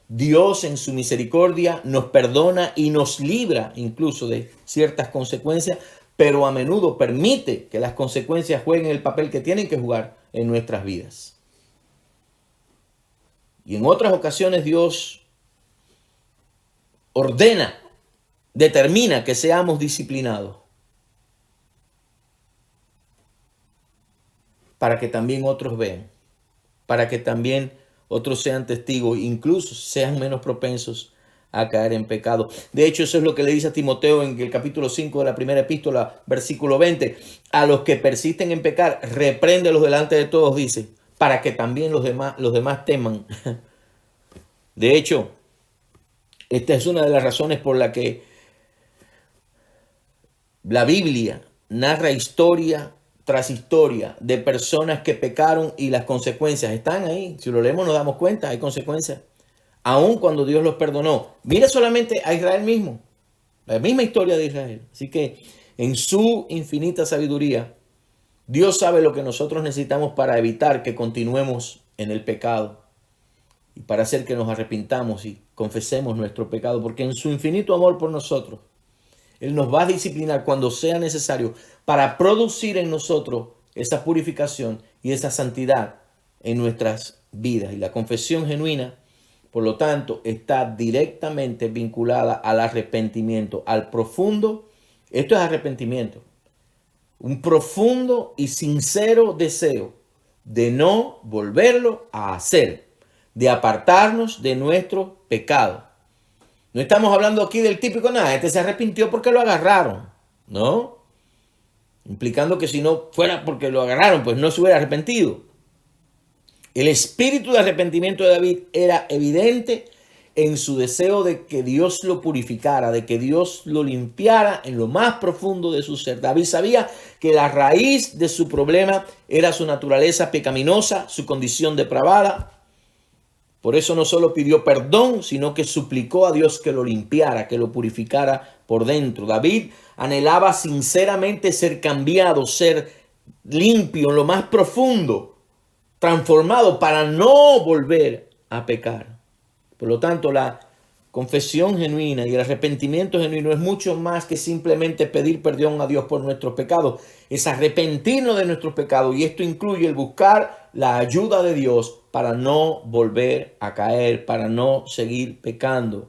Dios en su misericordia nos perdona y nos libra incluso de ciertas consecuencias, pero a menudo permite que las consecuencias jueguen el papel que tienen que jugar en nuestras vidas. Y en otras ocasiones Dios ordena, determina que seamos disciplinados para que también otros vean, para que también otros sean testigos, incluso sean menos propensos a caer en pecado. De hecho, eso es lo que le dice a Timoteo en el capítulo 5 de la primera epístola, versículo 20. A los que persisten en pecar, repréndelos delante de todos, dice, para que también los demás teman. De hecho, esta es una de las razones por la que la Biblia narra historia tras historia de personas que pecaron y las consecuencias están ahí. Si lo leemos nos damos cuenta, hay consecuencias. Aun cuando Dios los perdonó. Mire solamente a Israel mismo. La misma historia de Israel. Así que en su infinita sabiduría, Dios sabe lo que nosotros necesitamos para evitar que continuemos en el pecado. Y para hacer que nos arrepintamos y confesemos nuestro pecado. Porque en su infinito amor por nosotros, Él nos va a disciplinar cuando sea necesario para producir en nosotros esa purificación y esa santidad en nuestras vidas. Y la confesión genuina, por lo tanto, está directamente vinculada al arrepentimiento, al profundo, esto es arrepentimiento, un profundo y sincero deseo de no volverlo a hacer, de apartarnos de nuestro pecado. No estamos hablando aquí del típico, nada, este se arrepintió porque lo agarraron, ¿no? Implicando que si no fuera porque lo agarraron, pues no se hubiera arrepentido. El espíritu de arrepentimiento de David era evidente en su deseo de que Dios lo purificara, de que Dios lo limpiara en lo más profundo de su ser. David sabía que la raíz de su problema era su naturaleza pecaminosa, su condición depravada. Por eso no solo pidió perdón, sino que suplicó a Dios que lo limpiara, que lo purificara por dentro. David anhelaba sinceramente ser cambiado, ser limpio en lo más profundo. transformado para no volver a pecar. Por lo tanto, la confesión genuina y el arrepentimiento genuino es mucho más que simplemente pedir perdón a Dios por nuestros pecados. Es arrepentirnos de nuestros pecados, y esto incluye el buscar la ayuda de Dios para no volver a caer, para no seguir pecando.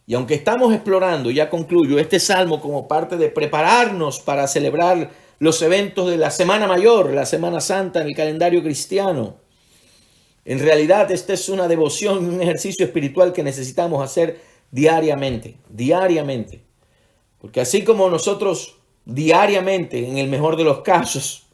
Y aunque estamos explorando, ya concluyo, este salmo como parte de prepararnos para celebrar los eventos de la Semana Mayor, la Semana Santa en el calendario cristiano, en realidad esta es una devoción, un ejercicio espiritual que necesitamos hacer diariamente. Porque así como nosotros diariamente, en el mejor de los casos,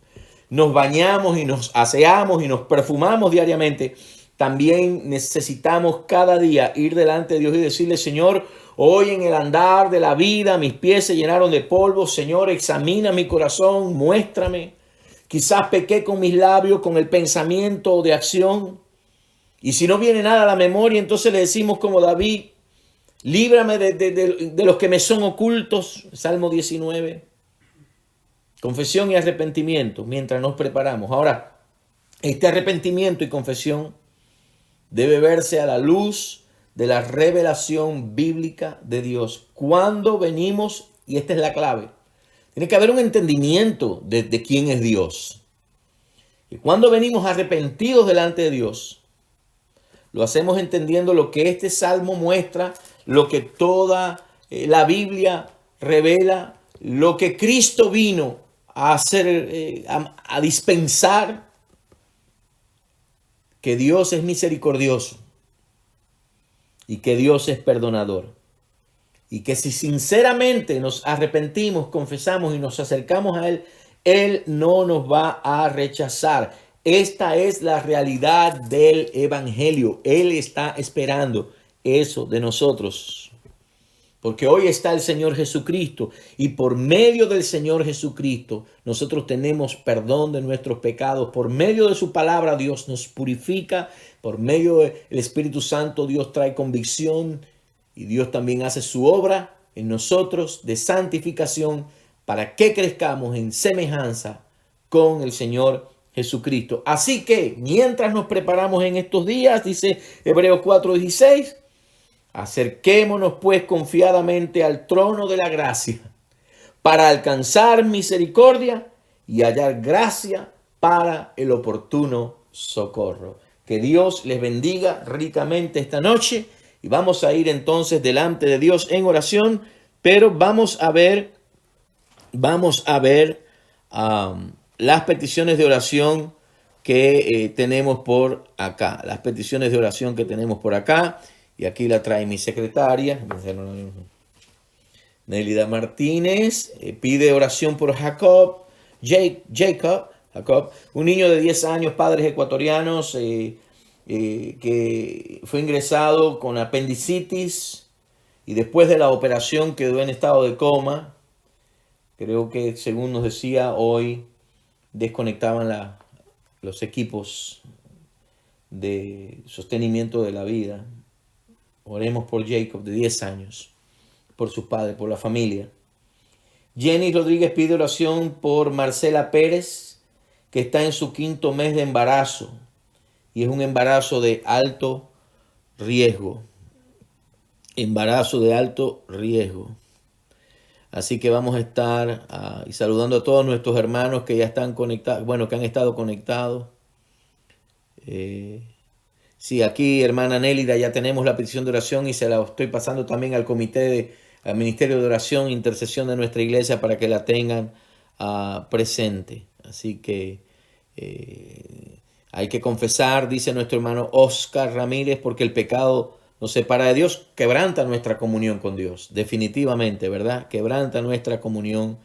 nos bañamos y nos aseamos y nos perfumamos diariamente, también necesitamos cada día ir delante de Dios y decirle: Señor, hoy en el andar de la vida mis pies se llenaron de polvo. Señor, examina mi corazón, muéstrame. Quizás pequé con mis labios, con el pensamiento de acción. Y si no viene nada a la memoria, entonces le decimos como David: líbrame de los que me son ocultos. Salmo 19. Confesión y arrepentimiento mientras nos preparamos. Ahora, este arrepentimiento y confesión debe verse a la luz de la revelación bíblica de Dios. Cuando venimos, y esta es la clave, tiene que haber un entendimiento de quién es Dios. Y cuando venimos arrepentidos delante de Dios, lo hacemos entendiendo lo que este salmo muestra, lo que toda la Biblia revela, lo que Cristo vino a hacer, a dispensar, que Dios es misericordioso y que Dios es perdonador. Y que si sinceramente nos arrepentimos, confesamos y nos acercamos a Él, Él no nos va a rechazar. Esta es la realidad del Evangelio. Él está esperando eso de nosotros. Porque hoy está el Señor Jesucristo, y por medio del Señor Jesucristo nosotros tenemos perdón de nuestros pecados. Por medio de su palabra Dios nos purifica. Por medio del Espíritu Santo Dios trae convicción, y Dios también hace su obra en nosotros de santificación para que crezcamos en semejanza con el Señor Jesucristo. Así que mientras nos preparamos en estos días, dice Hebreos 4:16, acerquémonos pues confiadamente al trono de la gracia para alcanzar misericordia y hallar gracia para el oportuno socorro. Que Dios les bendiga ricamente esta noche, y vamos a ir entonces delante de Dios en oración, pero vamos a ver las peticiones de oración que tenemos por acá. Las peticiones de oración que tenemos por acá. Y aquí la trae mi secretaria, Nelida Martínez. Pide oración por Jacob, un niño de 10 años, padres ecuatorianos, que fue ingresado con apendicitis y después de la operación quedó en estado de coma. Creo que, según nos decía hoy, desconectaban los equipos de sostenimiento de la vida. Oremos por Jacob, de 10 años, por sus padres, por la familia. Jenny Rodríguez pide oración por Marcela Pérez, que está en su 5º mes de embarazo, y es un embarazo de alto riesgo. Embarazo de alto riesgo. Así que vamos a estar y saludando a todos nuestros hermanos que ya están conectados, que han estado conectados. Sí, aquí, hermana Nélida, ya tenemos la petición de oración y se la estoy pasando también al al Ministerio de Oración e Intercesión de nuestra iglesia para que la tengan presente. Así que hay que confesar, dice nuestro hermano Oscar Ramírez, porque el pecado nos separa de Dios, quebranta nuestra comunión con Dios. Definitivamente, ¿verdad? Quebranta nuestra comunión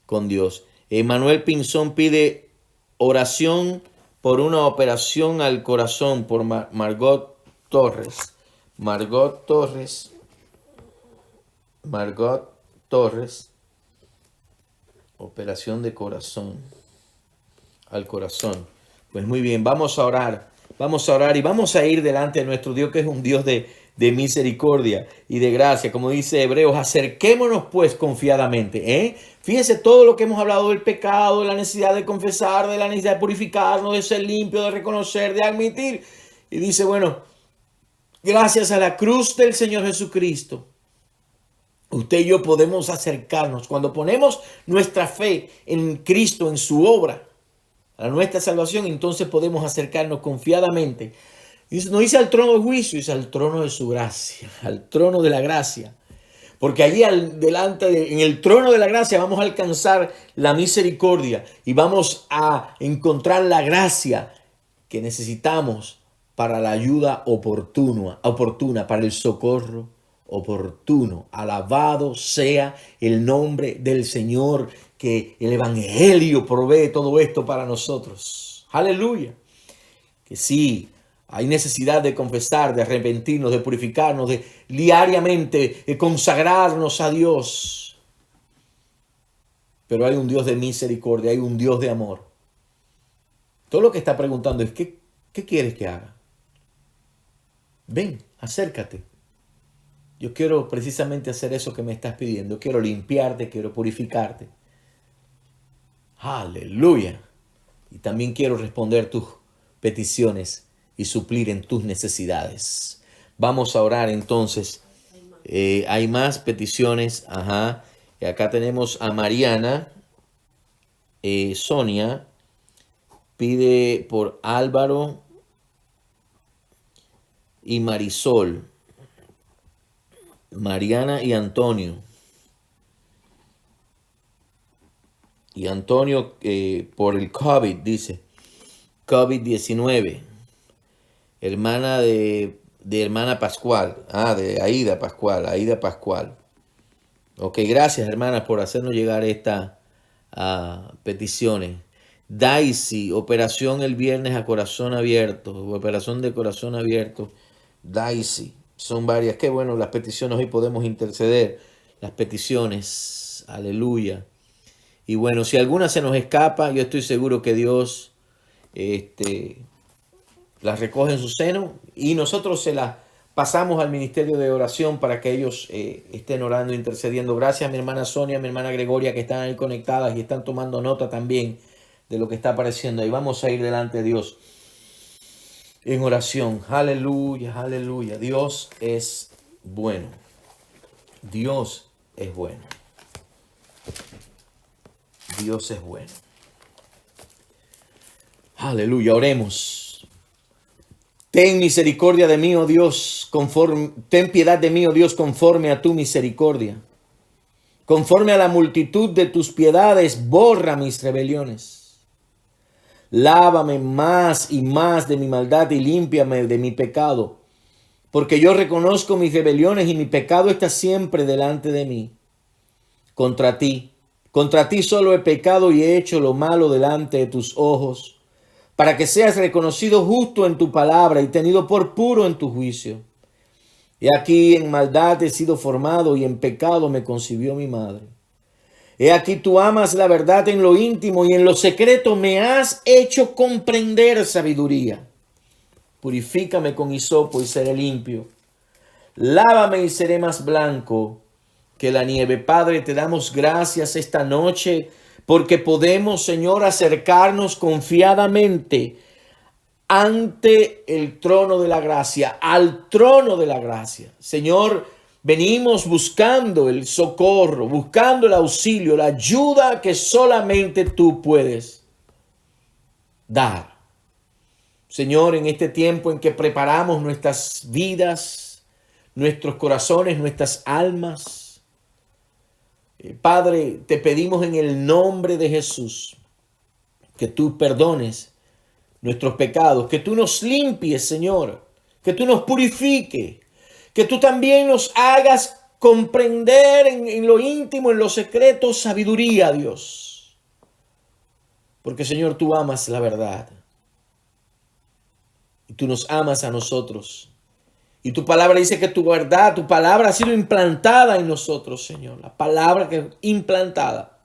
con Dios. Manuel Pinzón pide oración por una operación al corazón por Margot Torres. Margot Torres. Operación de corazón. Al corazón. Pues muy bien, vamos a orar y vamos a ir delante de nuestro Dios, que es un Dios de de misericordia y de gracia. Como dice Hebreos, acerquémonos pues confiadamente. Fíjense todo lo que hemos hablado del pecado, de la necesidad de confesar, de la necesidad de purificarnos, de ser limpio, de reconocer, de admitir. Y dice, bueno, gracias a la cruz del Señor Jesucristo, usted y yo podemos acercarnos. Cuando ponemos nuestra fe en Cristo, en su obra, a nuestra salvación, entonces podemos acercarnos confiadamente. No dice al trono de juicio, dice al trono de su gracia, al trono de la gracia. Porque allí en el trono de la gracia vamos a alcanzar la misericordia y vamos a encontrar la gracia que necesitamos para la ayuda oportuna, para el socorro oportuno. Alabado sea el nombre del Señor, que el Evangelio provee todo esto para nosotros. Aleluya. Que sí, hay necesidad de confesar, de arrepentirnos, de purificarnos, de diariamente de consagrarnos a Dios. Pero hay un Dios de misericordia, hay un Dios de amor. Todo lo que está preguntando es, ¿qué quieres que haga? Ven, acércate. Yo quiero precisamente hacer eso que me estás pidiendo. Quiero limpiarte, quiero purificarte. Aleluya. Y también quiero responder tus peticiones y suplir en tus necesidades. Vamos a orar entonces. Hay más peticiones. Ajá. Y acá tenemos a Mariana. Sonia pide por Álvaro y Marisol. Mariana y Antonio. Y Antonio por el COVID, dice. COVID-19. Hermana de hermana Pascual. De Aida Pascual. Ok, gracias hermanas por hacernos llegar estas peticiones. Daisy, operación el viernes a corazón abierto. Operación de corazón abierto. Daisy. Son varias. Qué bueno, las peticiones hoy podemos interceder. Las peticiones. Aleluya. Y bueno, si alguna se nos escapa, yo estoy seguro que Dios las recoge en su seno y nosotros se las pasamos al ministerio de oración para que ellos estén orando, intercediendo. Gracias a mi hermana Sonia, a mi hermana Gregoria, que están ahí conectadas y están tomando nota también de lo que está apareciendo. Y vamos a ir delante de Dios en oración. Aleluya, aleluya. Dios es bueno. Dios es bueno. Dios es bueno. Aleluya, oremos. Ten misericordia de mí, oh Dios, ten piedad de mí, oh Dios, conforme a tu misericordia. Conforme a la multitud de tus piedades, borra mis rebeliones. Lávame más y más de mi maldad y límpiame de mi pecado, porque yo reconozco mis rebeliones y mi pecado está siempre delante de mí. Contra ti solo he pecado y he hecho lo malo delante de tus ojos, para que seas reconocido justo en tu palabra y tenido por puro en tu juicio. He aquí en maldad he sido formado y en pecado me concibió mi madre. He aquí tú amas la verdad en lo íntimo y en lo secreto me has hecho comprender sabiduría. Purifícame con hisopo y seré limpio. Lávame y seré más blanco que la nieve. Padre, te damos gracias esta noche porque podemos, Señor, acercarnos confiadamente ante el trono de la gracia, al trono de la gracia. Señor, venimos buscando el socorro, buscando el auxilio, la ayuda que solamente tú puedes dar. Señor, en este tiempo en que preparamos nuestras vidas, nuestros corazones, nuestras almas, Padre, te pedimos en el nombre de Jesús que tú perdones nuestros pecados, que tú nos limpies, Señor, que tú nos purifiques, que tú también nos hagas comprender en lo íntimo, en lo secreto, sabiduría, Dios. Porque, Señor, tú amas la verdad y tú nos amas a nosotros. Y tu palabra dice que tu verdad, tu palabra ha sido implantada en nosotros, Señor. La palabra que es implantada.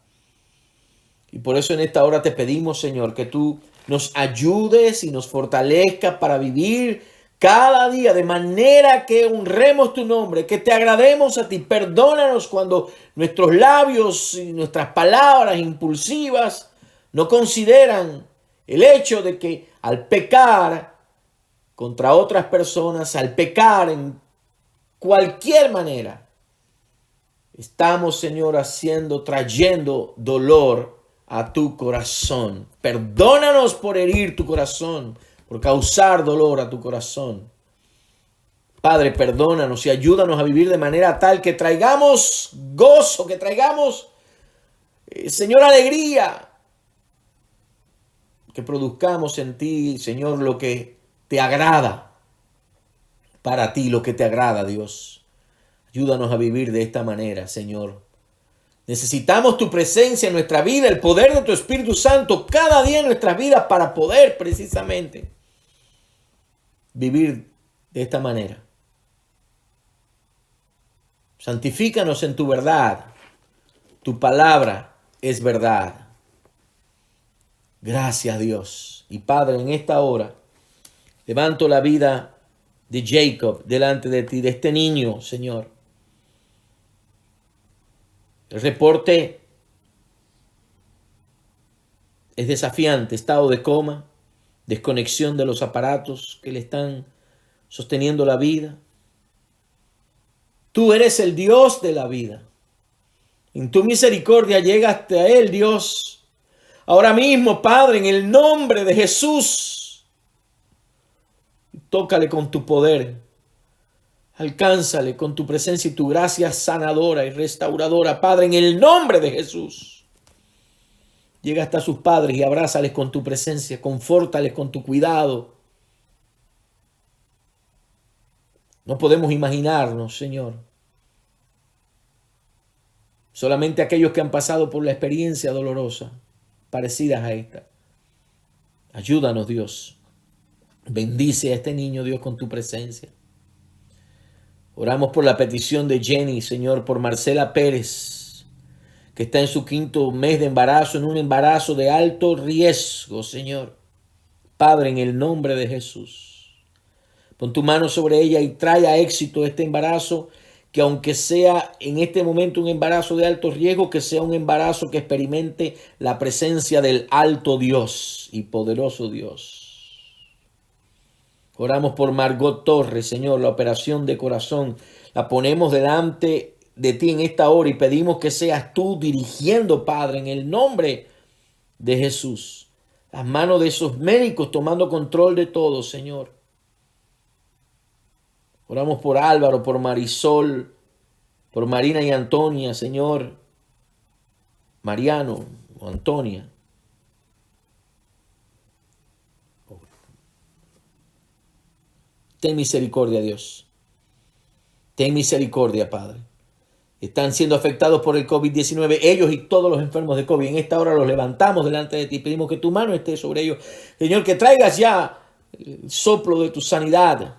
Y por eso en esta hora te pedimos, Señor, que tú nos ayudes y nos fortalezcas para vivir cada día, de manera que honremos tu nombre, que te agrademos a ti. Perdónanos cuando nuestros labios y nuestras palabras impulsivas no consideran el hecho de que al pecar contra otras personas, al pecar en cualquier manera, estamos, Señor, trayendo dolor a tu corazón. Perdónanos por herir tu corazón, por causar dolor a tu corazón. Padre, perdónanos y ayúdanos a vivir de manera tal que traigamos gozo, que traigamos, Señor, alegría. Que produzcamos en ti, Señor, lo que te agrada. Para ti, lo que te agrada, Dios. Ayúdanos a vivir de esta manera, Señor. Necesitamos tu presencia en nuestra vida, el poder de tu Espíritu Santo cada día en nuestras vidas para poder precisamente vivir de esta manera. Santifícanos en tu verdad. Tu palabra es verdad. Gracias, Dios. Y Padre, en esta hora levanto la vida de Jacob delante de ti, de este niño, Señor. El reporte es desafiante, estado de coma, desconexión de los aparatos que le están sosteniendo la vida. Tú eres el Dios de la vida. En tu misericordia llega hasta él, Dios. Ahora mismo, Padre, en el nombre de Jesús, tócale con tu poder. Alcánzale con tu presencia y tu gracia sanadora y restauradora. Padre, en el nombre de Jesús. Llega hasta sus padres y abrázales con tu presencia. Confórtales con tu cuidado. No podemos imaginarnos, Señor. Solamente aquellos que han pasado por la experiencia dolorosa, parecidas a esta. Ayúdanos, Dios. Bendice a este niño, Dios, con tu presencia. Oramos por la petición de Jenny, Señor, por Marcela Pérez, que está en su 5º mes de embarazo, en un embarazo de alto riesgo, Señor. Padre, en el nombre de Jesús, pon tu mano sobre ella y trae a éxito este embarazo, que aunque sea en este momento un embarazo de alto riesgo, que sea un embarazo que experimente la presencia del alto Dios y poderoso Dios. Oramos por Margot Torres, Señor, la operación de corazón. La ponemos delante de ti en esta hora y pedimos que seas tú dirigiendo, Padre, en el nombre de Jesús. Las manos de esos médicos tomando control de todo, Señor. Oramos por Álvaro, por Marisol, por Marina y Antonia, Señor. Mariano o Antonia. Ten misericordia, Dios. Ten misericordia, Padre. Están siendo afectados por el COVID-19, ellos y todos los enfermos de COVID. En esta hora los levantamos delante de ti. Pedimos que tu mano esté sobre ellos. Señor, que traigas ya el soplo de tu sanidad.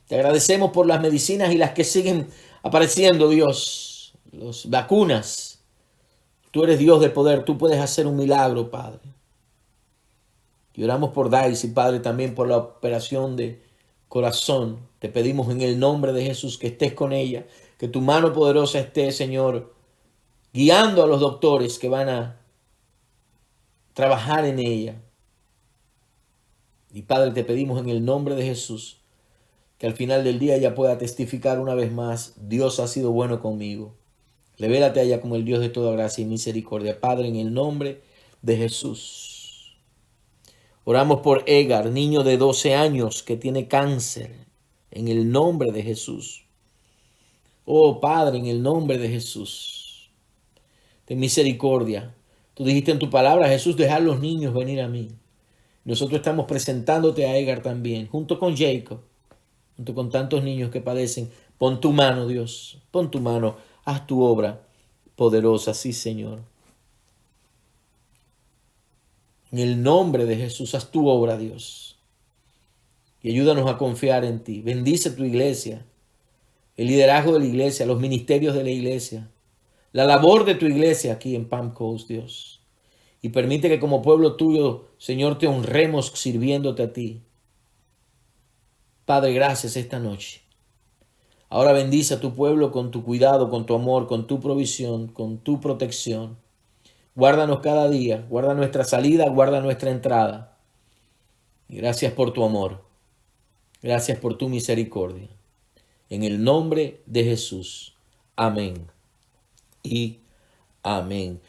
Te agradecemos por las medicinas y las que siguen apareciendo, Dios. Las vacunas. Tú eres Dios de poder. Tú puedes hacer un milagro, Padre. Y oramos por Daisy, Padre, también por la operación de corazón. Te pedimos en el nombre de Jesús que estés con ella, que tu mano poderosa esté, Señor, guiando a los doctores que van a trabajar en ella. Y Padre, te pedimos en el nombre de Jesús que al final del día ella pueda testificar una vez más: Dios ha sido bueno conmigo. Revélate a ella como el Dios de toda gracia y misericordia. Padre, en el nombre de Jesús. Oramos por Edgar, niño de 12 años que tiene cáncer, en el nombre de Jesús. Oh Padre, en el nombre de Jesús, ten misericordia. Tú dijiste en tu palabra, Jesús, dejar los niños venir a mí. Nosotros estamos presentándote a Edgar también, junto con Jacob, junto con tantos niños que padecen. Pon tu mano, Dios, pon tu mano, haz tu obra poderosa, sí, Señor. En el nombre de Jesús, haz tu obra, Dios. Y ayúdanos a confiar en ti. Bendice tu iglesia, el liderazgo de la iglesia, los ministerios de la iglesia, la labor de tu iglesia aquí en Palm Coast, Dios. Y permite que como pueblo tuyo, Señor, te honremos sirviéndote a ti. Padre, gracias esta noche. Ahora bendice a tu pueblo con tu cuidado, con tu amor, con tu provisión, con tu protección. Guárdanos cada día, guarda nuestra salida, guarda nuestra entrada. Y gracias por tu amor, gracias por tu misericordia. En el nombre de Jesús. Amén y amén.